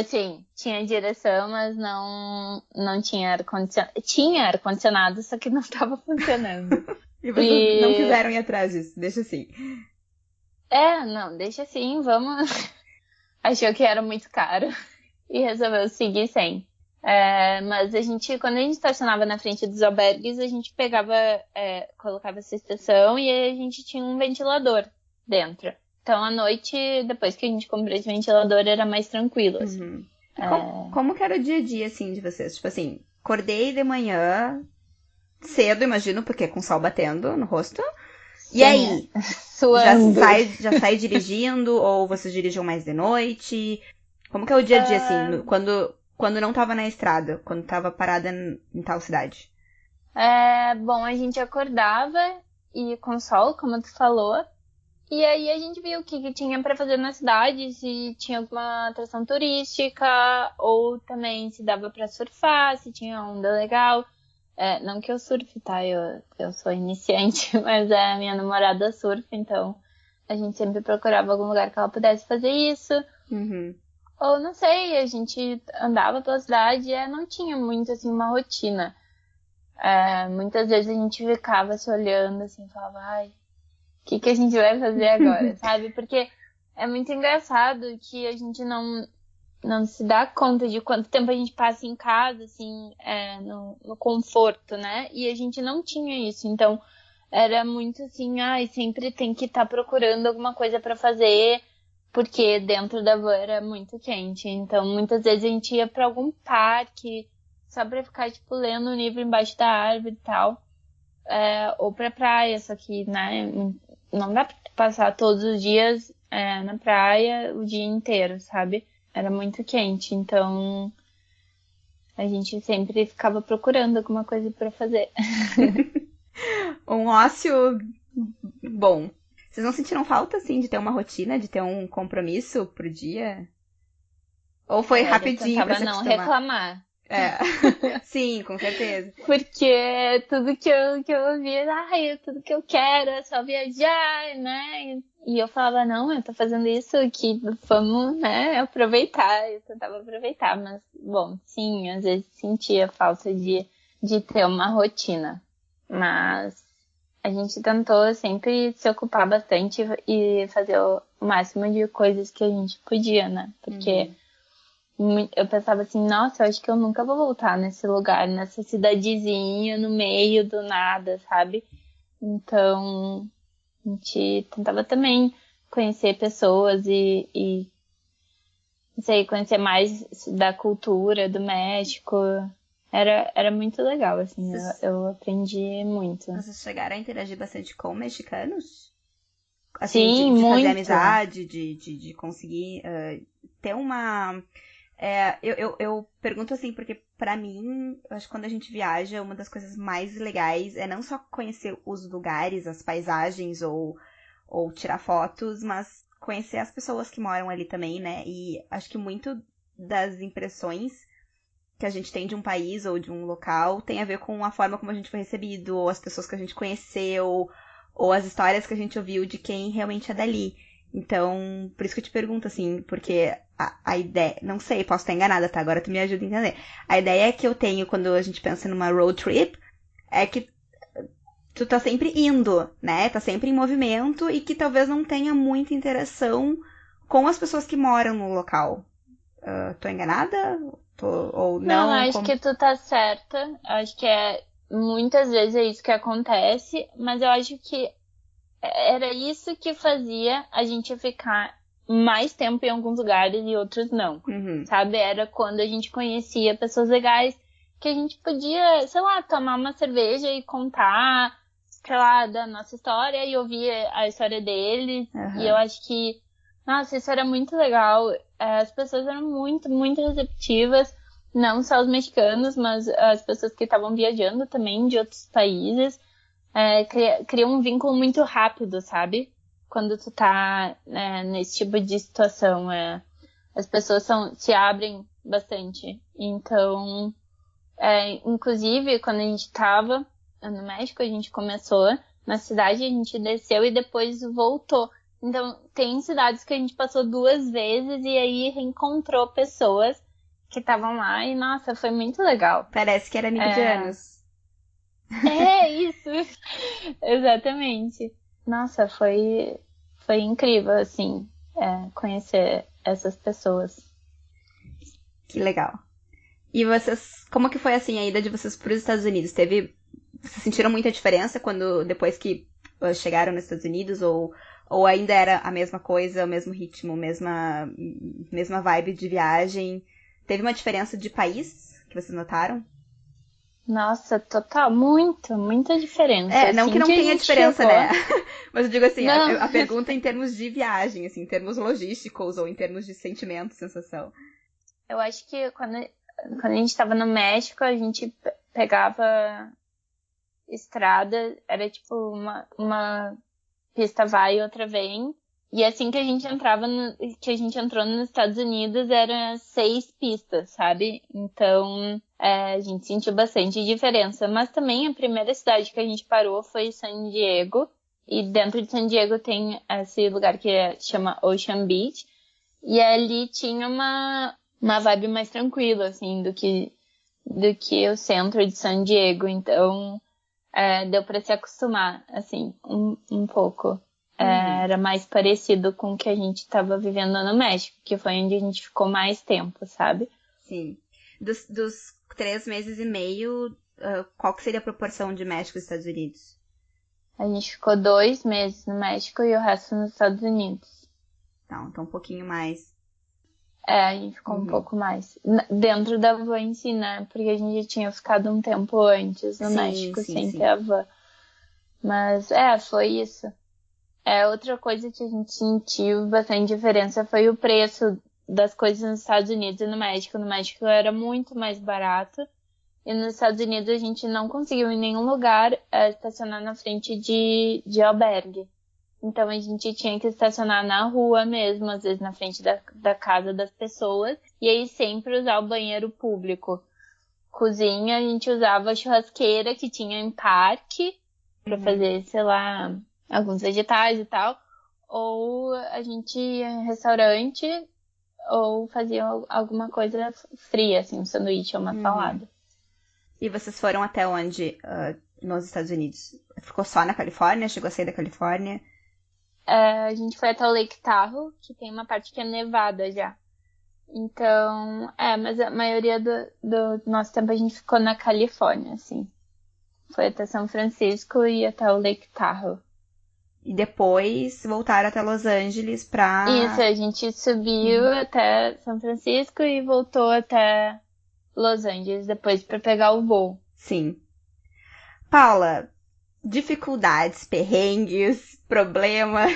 Speaker 2: Sim, tinha direção, mas não tinha ar-condicionado. Tinha ar-condicionado, só que não tava funcionando.
Speaker 1: E vocês não quiseram ir atrás disso, deixa assim.
Speaker 2: Não, deixa assim, vamos. Achou que era muito caro e resolveu seguir sem. Mas quando a gente estacionava na frente dos albergues, a gente colocava essa estação e aí a gente tinha um ventilador dentro. Então, à noite, depois que a gente comprou esse ventilador, era mais tranquilo, assim.
Speaker 1: Uhum. Como que era o dia a dia, assim, de vocês? Tipo assim, acordei de manhã, cedo, imagino, porque com o sol batendo no rosto. E
Speaker 2: Sim,
Speaker 1: aí?
Speaker 2: Suando.
Speaker 1: Já sai dirigindo? Ou vocês dirigiam mais de noite? Como que é o dia a dia, assim, quando não tava na estrada? Quando tava parada em tal cidade?
Speaker 2: Bom, a gente acordava e com sol, como tu falou. E aí a gente viu o que tinha pra fazer na cidade, se tinha alguma atração turística, ou também se dava pra surfar, se tinha onda legal. Não que eu surfe, tá? Eu sou iniciante, mas a minha namorada surfa, então a gente sempre procurava algum lugar que ela pudesse fazer isso.
Speaker 1: Uhum.
Speaker 2: Ou não sei, a gente andava pela cidade e não tinha muito assim uma rotina. Muitas vezes a gente ficava se olhando assim, falava, ai, o que a gente vai fazer agora, sabe? Porque é muito engraçado que a gente não se dá conta de quanto tempo a gente passa em casa, assim, no conforto, né? E a gente não tinha isso, então era muito assim, ai, sempre tem que estar procurando alguma coisa pra fazer, porque dentro da van era muito quente. Então, muitas vezes a gente ia pra algum parque só pra ficar, tipo, lendo um livro embaixo da árvore e tal. Ou pra praia, só que, né, não dá pra passar todos os dias na praia o dia inteiro, sabe? Era muito quente, então a gente sempre ficava procurando alguma coisa pra fazer.
Speaker 1: Um ócio bom. Vocês não sentiram falta, assim, de ter uma rotina, de ter um compromisso pro dia? Ou foi rapidinho pra
Speaker 2: Eu tentava
Speaker 1: se
Speaker 2: não
Speaker 1: acostumar?
Speaker 2: reclamar.
Speaker 1: Sim, com certeza.
Speaker 2: Porque tudo que eu ouvia, tudo que eu quero é só viajar, né? E eu falava, não, eu tô fazendo isso aqui, vamos, né, aproveitar. Eu tentava aproveitar, mas, bom, sim, às vezes sentia falta de ter uma rotina. Mas a gente tentou sempre se ocupar bastante e fazer o máximo de coisas que a gente podia, né? Porque eu pensava assim, nossa, eu acho que eu nunca vou voltar nesse lugar, nessa cidadezinha, no meio do nada, sabe? Então, a gente tentava também conhecer pessoas e não sei, conhecer mais da cultura do México. Era muito legal, assim, eu aprendi muito.
Speaker 1: Vocês chegaram a interagir bastante com mexicanos? Assim,
Speaker 2: Sim,
Speaker 1: de fazer
Speaker 2: muito.
Speaker 1: amizade, de conseguir ter uma... eu pergunto assim, porque pra mim, eu acho que quando a gente viaja, uma das coisas mais legais é não só conhecer os lugares, as paisagens ou tirar fotos, mas conhecer as pessoas que moram ali também, né? E acho que muito das impressões que a gente tem de um país ou de um local tem a ver com a forma como a gente foi recebido, ou as pessoas que a gente conheceu, ou as histórias que a gente ouviu de quem realmente é dali. Então, por isso que eu te pergunto, assim, porque a ideia... Não sei, posso estar enganada, tá? Agora tu me ajuda a entender. A ideia que eu tenho quando a gente pensa numa road trip é que tu tá sempre indo, né? Tá sempre em movimento e que talvez não tenha muita interação com as pessoas que moram no local. Tô enganada? Ou não?
Speaker 2: Não, acho que tu tá certa. Acho que muitas vezes é isso que acontece, mas eu acho que era isso que fazia a gente ficar mais tempo em alguns lugares e outros não.
Speaker 1: Uhum.
Speaker 2: Sabe? Era quando a gente conhecia pessoas legais que a gente podia, sei lá, tomar uma cerveja e contar, sei lá, da nossa história e ouvir a história deles.
Speaker 1: Uhum.
Speaker 2: E eu acho que, nossa, isso era muito legal. As pessoas eram muito, muito receptivas. Não só os mexicanos, mas as pessoas que estavam viajando também de outros países. Cria um vínculo muito rápido, sabe? Quando tu tá nesse tipo de situação. As pessoas se abrem bastante. Então, inclusive, quando a gente tava no México, a gente começou na cidade, a gente desceu e depois voltou. Então, tem cidades que a gente passou 2 vezes e aí reencontrou pessoas que estavam lá e, nossa, foi muito legal.
Speaker 1: Parece que era amigo de anos.
Speaker 2: É isso! Exatamente. Nossa, foi incrível, assim, conhecer essas pessoas.
Speaker 1: Que legal. E vocês, como que foi assim a ida de vocês para os Estados Unidos? Vocês sentiram muita diferença depois que chegaram nos Estados Unidos ou ainda era a mesma coisa, o mesmo ritmo, mesma vibe de viagem? Teve uma diferença de país que vocês notaram?
Speaker 2: Nossa, total, muita diferença.
Speaker 1: Não
Speaker 2: assim,
Speaker 1: que não tenha diferença,
Speaker 2: chegou...
Speaker 1: né? Mas eu digo assim, a pergunta em termos de viagem, assim, em termos logísticos ou em termos de sentimento, sensação.
Speaker 2: Eu acho que quando a gente estava no México, a gente pegava estrada, era tipo uma pista vai e outra vem. E assim que a gente entrou nos Estados Unidos, eram 6 pistas, sabe? Então, a gente sentiu bastante diferença. Mas também a primeira cidade que a gente parou foi San Diego. E dentro de San Diego tem esse lugar que chama Ocean Beach. E ali tinha uma vibe mais tranquila, assim, do que o centro de San Diego. Então, deu pra se acostumar, assim, um pouco. Era mais parecido com o que a gente estava vivendo no México, que foi onde a gente ficou mais tempo, sabe?
Speaker 1: Sim. Dos 3 meses e meio, qual que seria a proporção de México e Estados Unidos?
Speaker 2: A gente ficou 2 meses no México e o resto nos Estados Unidos.
Speaker 1: Então um pouquinho mais.
Speaker 2: A gente ficou um pouco mais. Dentro da van em si, né? Porque a gente já tinha ficado um tempo antes no México sem ter a van. Mas, foi isso. Outra coisa que a gente sentiu bastante diferença foi o preço das coisas nos Estados Unidos e no México. No México era muito mais barato. E nos Estados Unidos a gente não conseguiu em nenhum lugar estacionar na frente de albergue. Então a gente tinha que estacionar na rua mesmo, às vezes na frente da casa das pessoas. E aí sempre usar o banheiro público. Cozinha, a gente usava a churrasqueira que tinha em parque pra fazer, sei lá, alguns vegetais e tal. Ou a gente ia em restaurante ou fazia alguma coisa fria, assim, um sanduíche ou uma salada.
Speaker 1: E vocês foram até onde nos Estados Unidos? Ficou só na Califórnia? Chegou a sair da Califórnia?
Speaker 2: A gente foi até o Lake Tahoe, que tem uma parte que é nevada já. Então, mas a maioria do nosso tempo a gente ficou na Califórnia, assim. Foi até São Francisco e até o Lake Tahoe.
Speaker 1: E depois voltaram até Los Angeles pra...
Speaker 2: Isso, a gente subiu até São Francisco e voltou até Los Angeles depois pra pegar o voo.
Speaker 1: Sim. Paula, dificuldades, perrengues, problemas.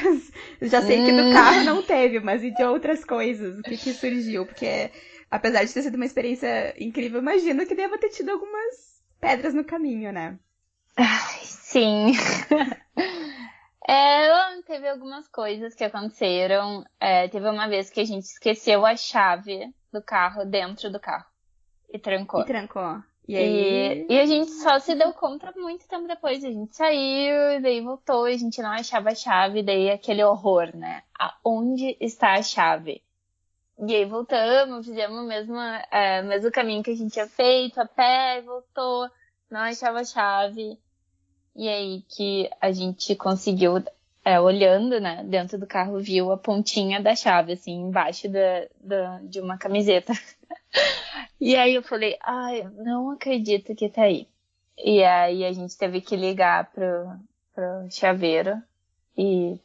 Speaker 1: Já sei que do carro não teve, mas e de outras coisas? O que surgiu? Porque, apesar de ter sido uma experiência incrível, imagino que deva ter tido algumas pedras no caminho, né?
Speaker 2: Ai, sim. Teve algumas coisas que aconteceram. Teve uma vez que a gente esqueceu a chave do carro dentro do carro. E trancou.
Speaker 1: E aí?
Speaker 2: E a gente só se deu conta muito tempo depois. A gente saiu, e daí voltou, e a gente não achava a chave, daí aquele horror, né? Aonde está a chave? E aí voltamos, fizemos o mesmo caminho que a gente tinha feito, a pé, voltou, não achava a chave. E aí que a gente conseguiu, olhando, né, dentro do carro, viu a pontinha da chave, assim, embaixo de uma camiseta. E aí eu falei, eu não acredito que tá aí. E aí a gente teve que ligar pro chaveiro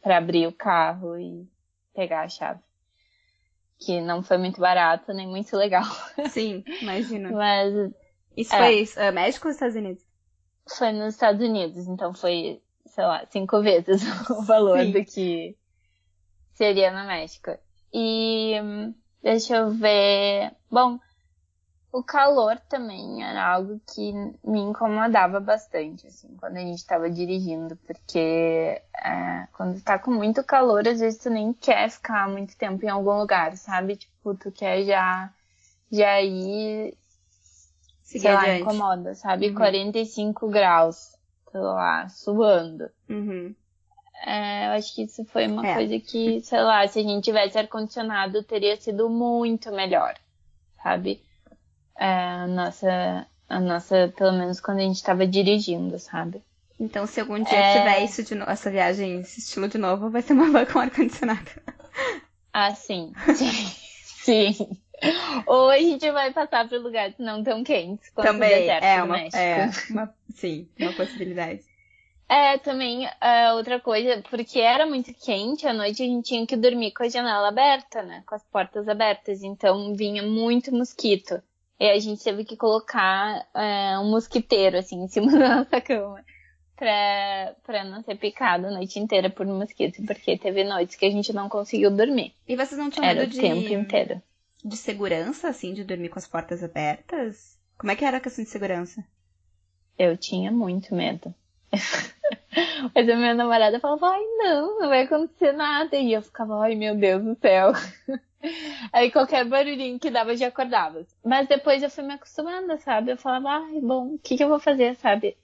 Speaker 2: pra abrir o carro e pegar a chave. Que não foi muito barato, nem muito legal.
Speaker 1: Sim, imagino.
Speaker 2: Mas...
Speaker 1: Isso foi México ou Estados Unidos?
Speaker 2: Foi nos Estados Unidos, então foi, sei lá, 5 vezes o valor do que seria no México. E deixa eu ver... Bom, o calor também era algo que me incomodava bastante, assim, quando a gente tava dirigindo, porque quando tá com muito calor, às vezes tu nem quer ficar muito tempo em algum lugar, sabe? Tipo, tu quer já já aí,
Speaker 1: Seguir
Speaker 2: sei lá,
Speaker 1: adiante.
Speaker 2: incomoda, sabe? 45 graus, sei lá, suando.
Speaker 1: Uhum.
Speaker 2: Eu acho que isso foi uma
Speaker 1: É.
Speaker 2: coisa que, sei lá, se a gente tivesse ar-condicionado, teria sido muito melhor, sabe? A nossa, pelo menos quando a gente tava dirigindo, sabe?
Speaker 1: Então, se algum dia tiver isso essa viagem, esse estilo de novo, vai ser uma van com ar-condicionado.
Speaker 2: Ah, sim. Sim. Ou a gente vai passar por lugares não tão quentes quanto o
Speaker 1: Também
Speaker 2: deserto do México.
Speaker 1: sim, uma possibilidade.
Speaker 2: Também outra coisa, porque era muito quente, à noite a gente tinha que dormir com a janela aberta, né? Com as portas abertas. Então vinha muito mosquito. E a gente teve que colocar um mosquiteiro, assim, em cima da nossa cama. Pra não ser picado a noite inteira por mosquito. Porque teve noites que a gente não conseguiu dormir.
Speaker 1: E vocês não tinham
Speaker 2: Era
Speaker 1: medo
Speaker 2: o tempo inteiro.
Speaker 1: de segurança, assim, de dormir com as portas abertas? Como é que era a questão de segurança?
Speaker 2: Eu tinha muito medo. Mas a minha namorada falava, ai não vai acontecer nada. E eu ficava, ai meu Deus do céu. Aí qualquer barulhinho que dava, eu já acordava. Mas depois eu fui me acostumando, sabe? Eu falava, ai, bom, o que eu vou fazer, sabe?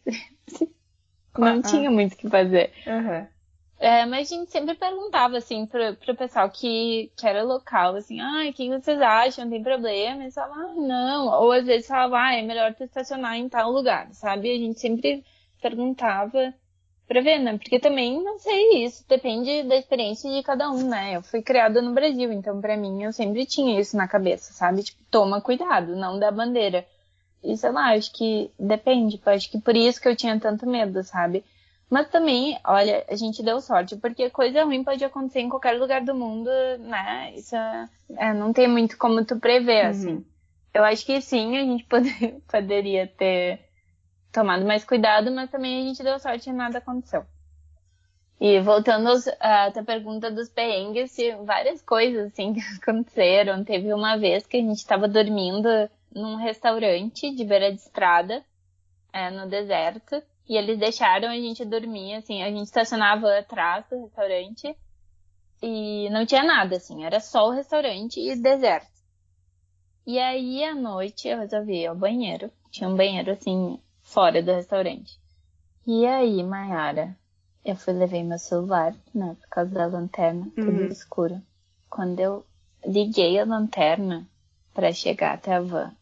Speaker 2: Não tinha muito o que fazer.
Speaker 1: Uhum.
Speaker 2: Mas a gente sempre perguntava, assim, pro pessoal que era local, assim, ai, o que vocês acham? Tem problema? Eles falavam, não. Ou às vezes falavam, é melhor tu estacionar em tal lugar, sabe? A gente sempre perguntava pra ver, né? Porque também, não sei, isso depende da experiência de cada um, né? Eu fui criada no Brasil, então pra mim eu sempre tinha isso na cabeça, sabe? Tipo, toma cuidado, não dá bandeira. E sei lá, acho que depende, acho que por isso que eu tinha tanto medo, sabe? Mas também, olha, a gente deu sorte, porque coisa ruim pode acontecer em qualquer lugar do mundo, né? Isso não tem muito como tu prever, assim. Eu acho que sim, a gente poderia ter tomado mais cuidado, mas também a gente deu sorte e nada aconteceu. E voltando à tua pergunta dos perrengues, várias coisas, assim, que aconteceram. Teve uma vez que a gente tava dormindo num restaurante de beira de estrada, no deserto. E eles deixaram a gente dormir, assim, a gente estacionava atrás do restaurante e não tinha nada, assim, era só o restaurante e deserto. E aí, à noite, eu resolvi ir ao banheiro. Tinha um banheiro, assim, fora do restaurante. E aí, Mayara, eu levei meu celular, né, por causa da lanterna, tudo escuro. Quando eu liguei a lanterna pra chegar até a van,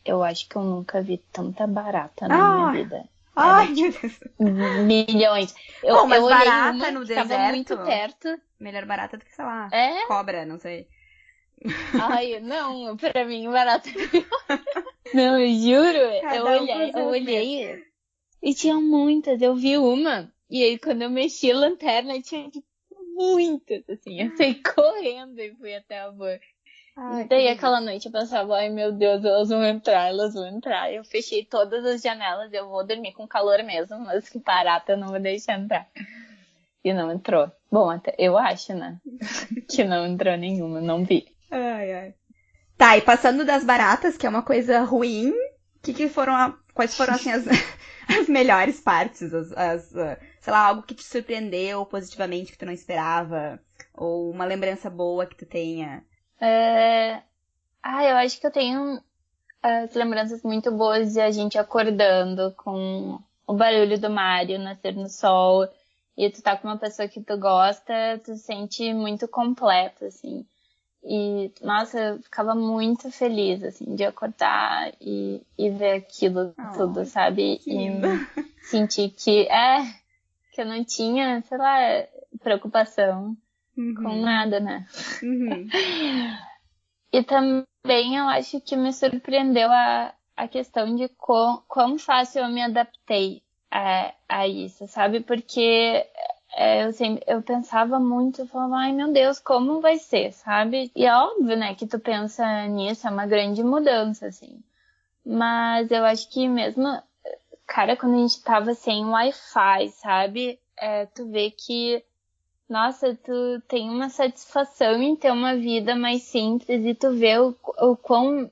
Speaker 2: eu acho que eu nunca vi tanta barata na minha vida.
Speaker 1: Ai, meu Deus.
Speaker 2: Milhões.
Speaker 1: Mas
Speaker 2: eu olhei
Speaker 1: barata
Speaker 2: uma
Speaker 1: no
Speaker 2: que tava
Speaker 1: deserto,
Speaker 2: muito perto.
Speaker 1: Melhor barata do que, sei lá,
Speaker 2: É?
Speaker 1: cobra, não sei.
Speaker 2: Ai, não, pra mim barata não, eu juro. Eu olhei e tinha muitas. Eu vi uma e aí quando eu mexi a lanterna tinha tipo, muitas, assim. Eu saí correndo e fui até a van. E daí aquela noite eu pensava, ai meu Deus, elas vão entrar. Eu fechei todas as janelas, eu vou dormir com calor mesmo, mas que barata eu não vou deixar entrar. E não entrou. Bom, até eu acho, né? Que não entrou nenhuma, não vi.
Speaker 1: Ai. Tá, e passando das baratas, que é uma coisa ruim, quais foram assim as melhores partes? Sei lá, algo que te surpreendeu positivamente que tu não esperava? Ou uma lembrança boa que tu tenha?
Speaker 2: Eu acho que eu tenho as lembranças muito boas de a gente acordando com o barulho do mar e o nascer no sol. E tu tá com uma pessoa que tu gosta, tu se sente muito completo, assim. E, nossa, eu ficava muito feliz, assim, de acordar e ver aquilo tudo, sabe? E sentir que eu não tinha, sei lá, preocupação com nada, né? E também eu acho que me surpreendeu a questão de quão fácil eu me adaptei a isso, sabe? Porque eu pensava muito, eu falava, ai meu Deus, como vai ser, sabe? E é óbvio, né, que tu pensa nisso, é uma grande mudança, assim. Mas eu acho que mesmo, cara, quando a gente tava sem Wi-Fi, sabe? Tu vê que nossa, tu tem uma satisfação em ter uma vida mais simples e tu vê o quão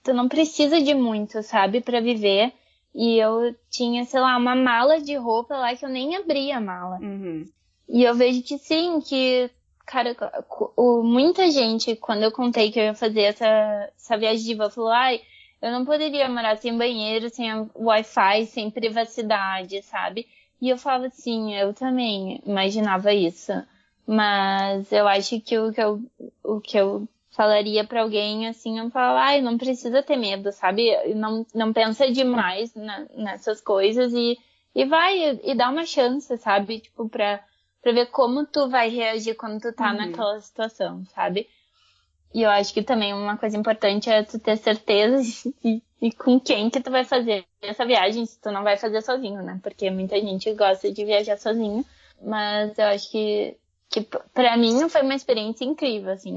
Speaker 2: tu não precisa de muito, sabe, pra viver. E eu tinha, sei lá, uma mala de roupa lá que eu nem abria a mala. E eu vejo que sim, que, cara, muita gente, quando eu contei que eu ia fazer essa viagem de van, falou, ai, eu não poderia morar sem banheiro, sem Wi-Fi, sem privacidade, sabe? E eu falava assim, eu também imaginava isso. Mas eu acho que o que eu falaria pra alguém, assim, eu falo, ai, não precisa ter medo, sabe? Não pensa demais nessas coisas e vai, e dá uma chance, sabe? Tipo, pra ver como tu vai reagir quando tu tá naquela situação, sabe? E eu acho que também uma coisa importante é tu ter certeza e com quem que tu vai fazer essa viagem, se tu não vai fazer sozinho, né? Porque muita gente gosta de viajar sozinho, mas eu acho que pra mim foi uma experiência incrível, assim,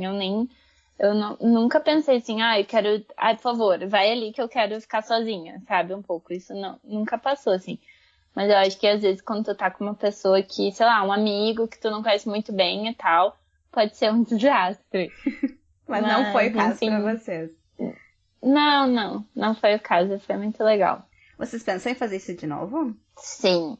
Speaker 2: nunca pensei assim, eu quero, por favor, vai ali que eu quero ficar sozinha, sabe? Um pouco, isso nunca passou, assim. Mas eu acho que às vezes quando tu tá com uma pessoa que, sei lá, um amigo que tu não conhece muito bem e tal, pode ser um desastre.
Speaker 1: Mas não foi o caso pra vocês.
Speaker 2: Não foi o caso, foi muito legal.
Speaker 1: Vocês pensam em fazer isso de novo?
Speaker 2: Sim.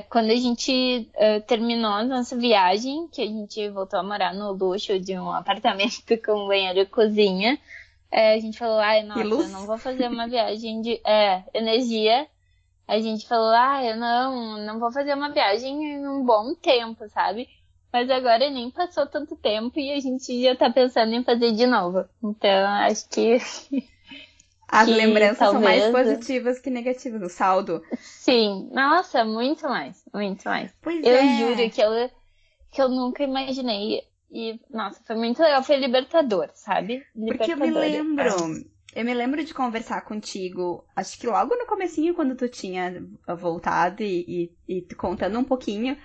Speaker 2: Quando a gente terminou a nossa viagem, que a gente voltou a morar no luxo de um apartamento com banheiro e cozinha, a gente falou, nossa, eu não vou fazer uma viagem de energia. A gente falou, eu não vou fazer uma viagem em um bom tempo, sabe? Mas agora nem passou tanto tempo e a gente já tá pensando em fazer de novo. Então, acho que...
Speaker 1: As lembranças
Speaker 2: talvez...
Speaker 1: são mais positivas que negativas, o saldo.
Speaker 2: Sim, nossa, muito mais, muito mais.
Speaker 1: Pois
Speaker 2: eu juro que eu nunca imaginei. E, nossa, foi muito legal, foi libertador, sabe?
Speaker 1: Porque eu me lembro de conversar contigo, acho que logo no comecinho, quando tu tinha voltado e contando um pouquinho,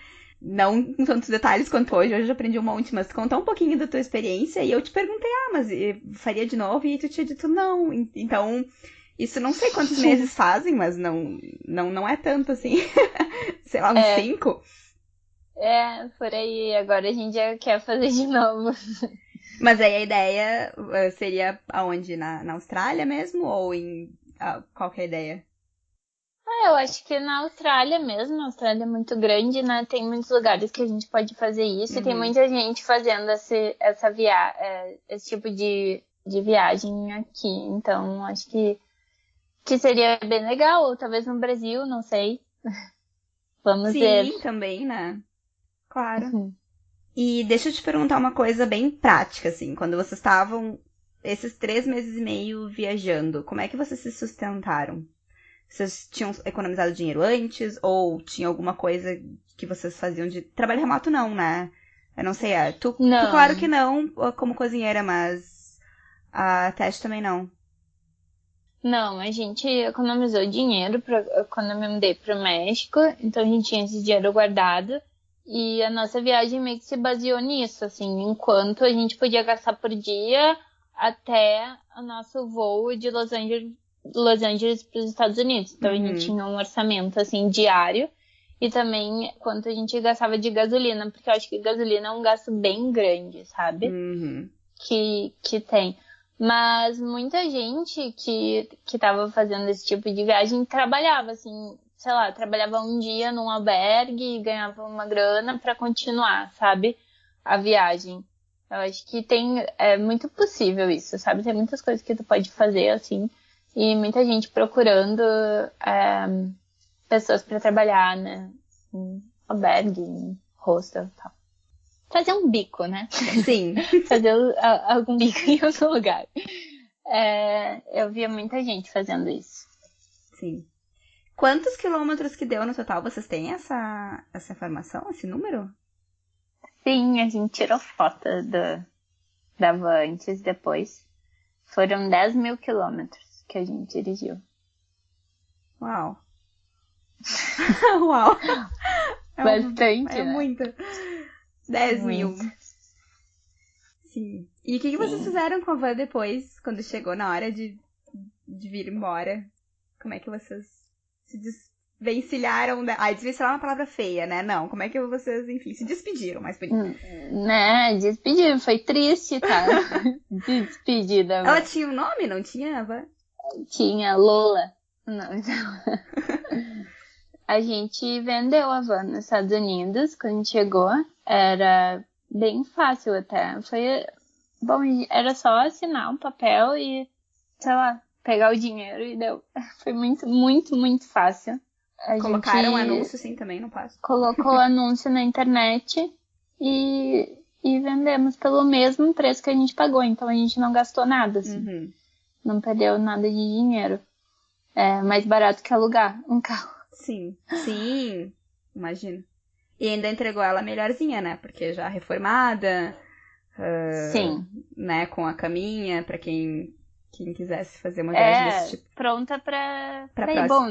Speaker 1: não com tantos detalhes quanto hoje eu já aprendi um monte, mas tu contou um pouquinho da tua experiência e eu te perguntei, mas faria de novo? E tu tinha dito não. Então, isso não sei quantos meses fazem, mas não é tanto assim. Sei lá, uns 5.
Speaker 2: Por aí. Agora a gente já quer fazer de novo.
Speaker 1: Mas aí a ideia seria aonde? Na Austrália mesmo? Ou em qualquer ideia?
Speaker 2: Eu acho que na Austrália mesmo. A Austrália é muito grande, né? Tem muitos lugares que a gente pode fazer isso. E tem muita gente fazendo esse tipo de viagem aqui. Então, acho que seria bem legal. Ou talvez no Brasil, não sei. Vamos ver.
Speaker 1: Sim, também, né? Claro. E deixa eu te perguntar uma coisa bem prática, assim. Quando vocês estavam esses 3 meses e meio viajando, como é que vocês se sustentaram? Vocês tinham economizado dinheiro antes? Ou tinha alguma coisa que vocês faziam de... Trabalho remoto não, né? Eu não sei, tu claro que não, como cozinheira, mas a Tess também não.
Speaker 2: Não, a gente economizou dinheiro quando eu me mudei pro México, então a gente tinha esse dinheiro guardado. E a nossa viagem meio que se baseou nisso, assim, enquanto a gente podia gastar por dia até o nosso voo de Los Angeles para os Estados Unidos. Então a gente tinha um orçamento, assim, diário. E também quanto a gente gastava de gasolina, porque eu acho que gasolina é um gasto bem grande, sabe? Que tem. Mas muita gente que tava fazendo esse tipo de viagem trabalhava, assim, sei lá, trabalhava um dia num albergue e ganhava uma grana pra continuar, sabe? A viagem. Eu acho que é muito possível isso, sabe? Tem muitas coisas que tu pode fazer, assim, e muita gente procurando pessoas pra trabalhar, né? Em albergue, em hostel e tal. Fazer um bico, né?
Speaker 1: Sim.
Speaker 2: Fazer algum bico em algum lugar. Eu via muita gente fazendo isso.
Speaker 1: Sim. Quantos quilômetros que deu no total? Vocês têm essa informação, esse número?
Speaker 2: Sim, a gente tirou foto da van antes e depois. Foram 10 mil quilômetros que a gente dirigiu.
Speaker 1: Uau. Uau.
Speaker 2: Bastante,
Speaker 1: né? Muito. 10 mil. Sim. E o que vocês fizeram com a van depois, quando chegou na hora de vir embora? Como é que vocês se desvencilharam? Desvencilhar é uma palavra feia, né? Não, como é que vocês, enfim, se despediram, mais bonito?
Speaker 2: Né, despediram, foi triste, tá? Despedida.
Speaker 1: Ela tinha um nome, não tinha, van?
Speaker 2: Tinha, Lola. Não, então... A gente vendeu a van nos Estados Unidos quando a gente chegou. Era bem fácil até. Foi, bom, era só assinar um papel e, sei lá, pegar o dinheiro e deu. Foi muito, muito, muito fácil.
Speaker 1: Colocaram anúncio, sim, também, no passo.
Speaker 2: Colocou anúncio na internet e vendemos pelo mesmo preço que a gente pagou. Então a gente não gastou nada, assim. Não perdeu nada de dinheiro. É mais barato que alugar um carro.
Speaker 1: Sim, imagino. E ainda entregou ela melhorzinha, né? Porque já reformada.
Speaker 2: Sim.
Speaker 1: Né? Com a caminha, pra quem quisesse fazer uma viagem desse tipo.
Speaker 2: Pronta pra
Speaker 1: próxima.
Speaker 2: ir. Bom,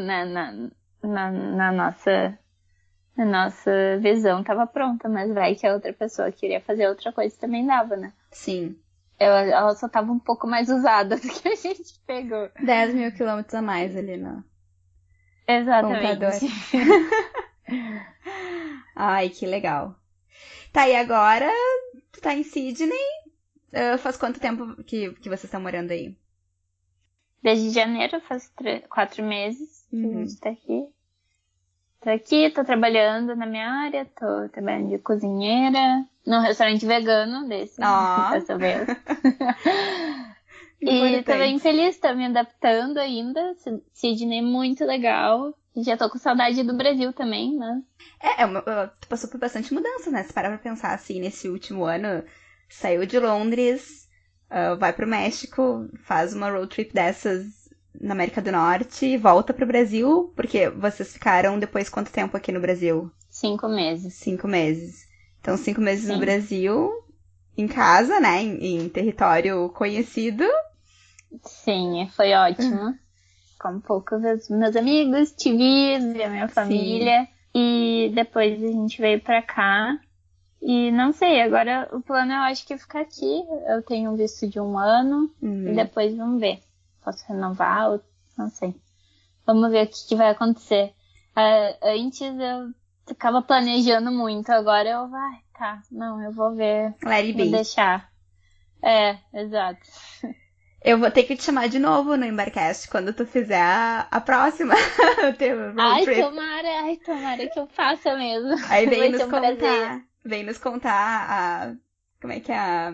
Speaker 2: na nossa visão tava pronta, mas vai que a outra pessoa queria fazer outra coisa também dava, né?
Speaker 1: Sim.
Speaker 2: Ela só tava um pouco mais usada do que a gente pegou.
Speaker 1: 10 mil quilômetros a mais ali no
Speaker 2: Exatamente.
Speaker 1: Contador. Ai, que legal. Tá, e agora tu tá em Sydney. Faz quanto tempo que vocês estão morando aí?
Speaker 2: Desde janeiro, faz 4 meses que a gente tá aqui. Tô aqui, tô trabalhando na minha área, tô trabalhando de cozinheira, num restaurante vegano dessa vez. E tô bem feliz, tô me adaptando ainda. Sydney é muito legal. Já tô com saudade do Brasil também, né?
Speaker 1: Tu passou por bastante mudança, né? Se parar pra pensar assim, nesse último ano, saiu de Londres, vai pro México, faz uma road trip dessas na América do Norte, volta pro Brasil, porque vocês ficaram depois quanto tempo aqui no Brasil?
Speaker 2: 5 meses.
Speaker 1: 5 meses. Então, 5 meses no Brasil, em casa, né? Em território conhecido.
Speaker 2: Sim, foi ótimo. Com um pouco dos meus amigos, te vi a minha família. E depois a gente veio pra cá. E não sei, agora o plano eu acho que é ficar aqui. Eu tenho um visto de 1 ano. E depois vamos ver. Posso renovar ou não sei. Vamos ver o que vai acontecer. Antes eu ficava planejando muito. Agora eu eu vou ver. Vou deixar. Exato.
Speaker 1: Eu vou ter que te chamar de novo no Embarcast quando tu fizer a próxima.
Speaker 2: Tomara que eu faça mesmo.
Speaker 1: Aí vem nos contar como é que é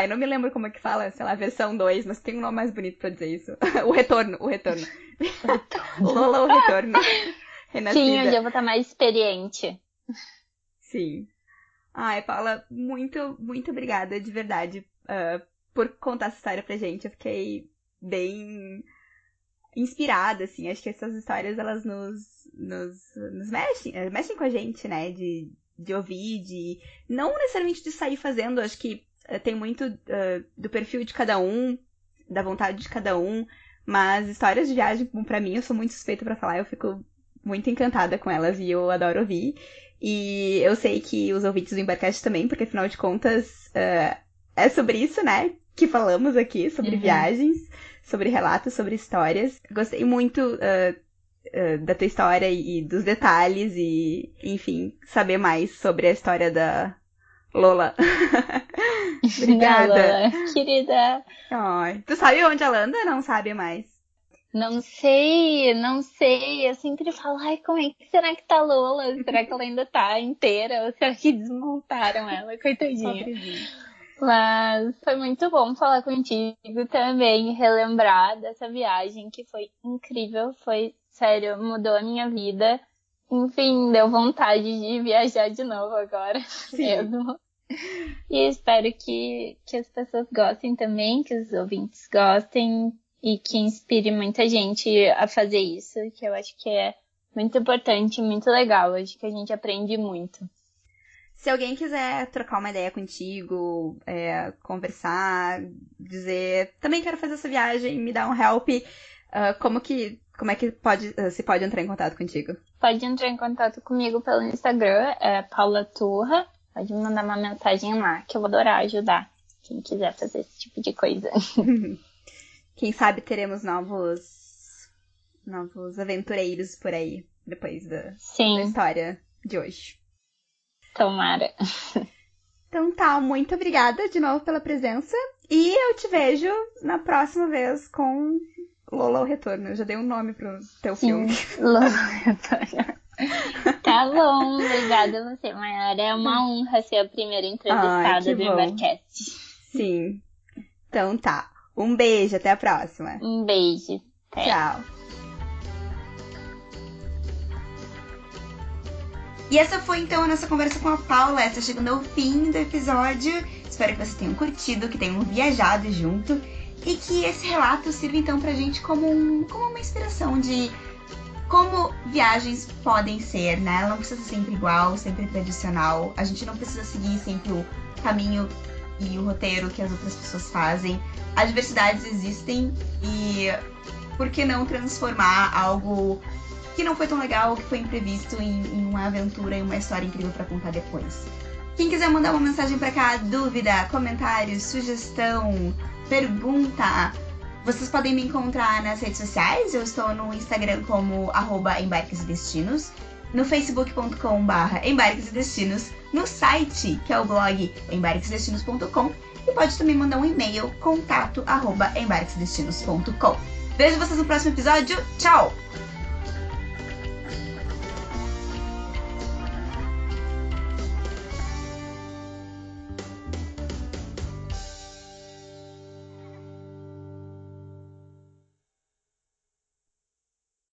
Speaker 1: eu não me lembro como é que fala, sei lá, versão 2, mas tem um nome mais bonito pra dizer isso. O retorno. Lola, o retorno. Renascida.
Speaker 2: Sim, eu já vou estar mais experiente.
Speaker 1: Sim. Ai, Paula, muito, muito obrigada, de verdade, por contar essa história pra gente. Eu fiquei bem inspirada, assim. Acho que essas histórias, elas nos mexem com a gente, né? De ouvir, não necessariamente de sair fazendo. Acho que tem muito do perfil de cada um, da vontade de cada um. Mas histórias de viagem, pra mim, eu sou muito suspeita pra falar. Eu fico muito encantada com elas e eu adoro ouvir. E eu sei que os ouvintes do Embarcast também, porque afinal de contas é sobre isso, né? Que falamos aqui, sobre viagens, sobre relatos, sobre histórias. Gostei muito da tua história e dos detalhes e, enfim, saber mais sobre a história da Lola. Obrigada.
Speaker 2: Lola, querida.
Speaker 1: Ai, tu sabe onde ela anda? Não sabe mais.
Speaker 2: Não sei. Eu sempre falo, como é que será que tá Lola? Será que ela ainda tá inteira? Ou será que desmontaram ela? Coitadinha. Mas foi muito bom falar contigo também, relembrar dessa viagem que foi incrível, foi, sério, mudou a minha vida. Enfim, deu vontade de viajar de novo agora mesmo. E espero que as pessoas gostem também, que os ouvintes gostem e que inspire muita gente a fazer isso, que eu acho que é muito importante, muito legal. Acho que a gente aprende muito.
Speaker 1: Se alguém quiser trocar uma ideia contigo, conversar, dizer, também quero fazer essa viagem, me dá um help, como é que se pode entrar em contato contigo?
Speaker 2: Pode entrar em contato comigo pelo Instagram, Paula Turra. Pode me mandar uma mensagem lá, que eu vou adorar ajudar quem quiser fazer esse tipo de coisa.
Speaker 1: Quem sabe teremos novos aventureiros por aí, depois da história de hoje.
Speaker 2: Tomara.
Speaker 1: Então tá, muito obrigada de novo pela presença. E eu te vejo na próxima vez com Lola o Retorno. Eu já dei um nome pro teu filme.
Speaker 2: Lola o Retorno. Tá bom, obrigada a você, Mayara. É uma honra ser a primeira entrevistada do Embarcast.
Speaker 1: Sim. Então tá. Um beijo, até a próxima.
Speaker 2: Um beijo. Até.
Speaker 1: Tchau. E essa foi então a nossa conversa com a Paula. Essa chegando ao fim do episódio. Espero que vocês tenham curtido, que tenham viajado junto. E que esse relato sirva então pra gente como uma inspiração de como viagens podem ser, né? Ela não precisa ser sempre igual, sempre tradicional. A gente não precisa seguir sempre o caminho e o roteiro que as outras pessoas fazem. As diversidades existem e por que não transformar algo que não foi tão legal, que foi imprevisto, em uma aventura e uma história incrível pra contar depois. Quem quiser mandar uma mensagem pra cá, dúvida, comentário, sugestão, pergunta, vocês podem me encontrar nas redes sociais. Eu estou no Instagram como @embarquesdestinos, no facebook.com/embarquesdestinos, no site, que é o blog embarquesdestinos.com, e pode também mandar um e-mail, contato@embarquesdestinos.com. Vejo vocês no próximo episódio. Tchau!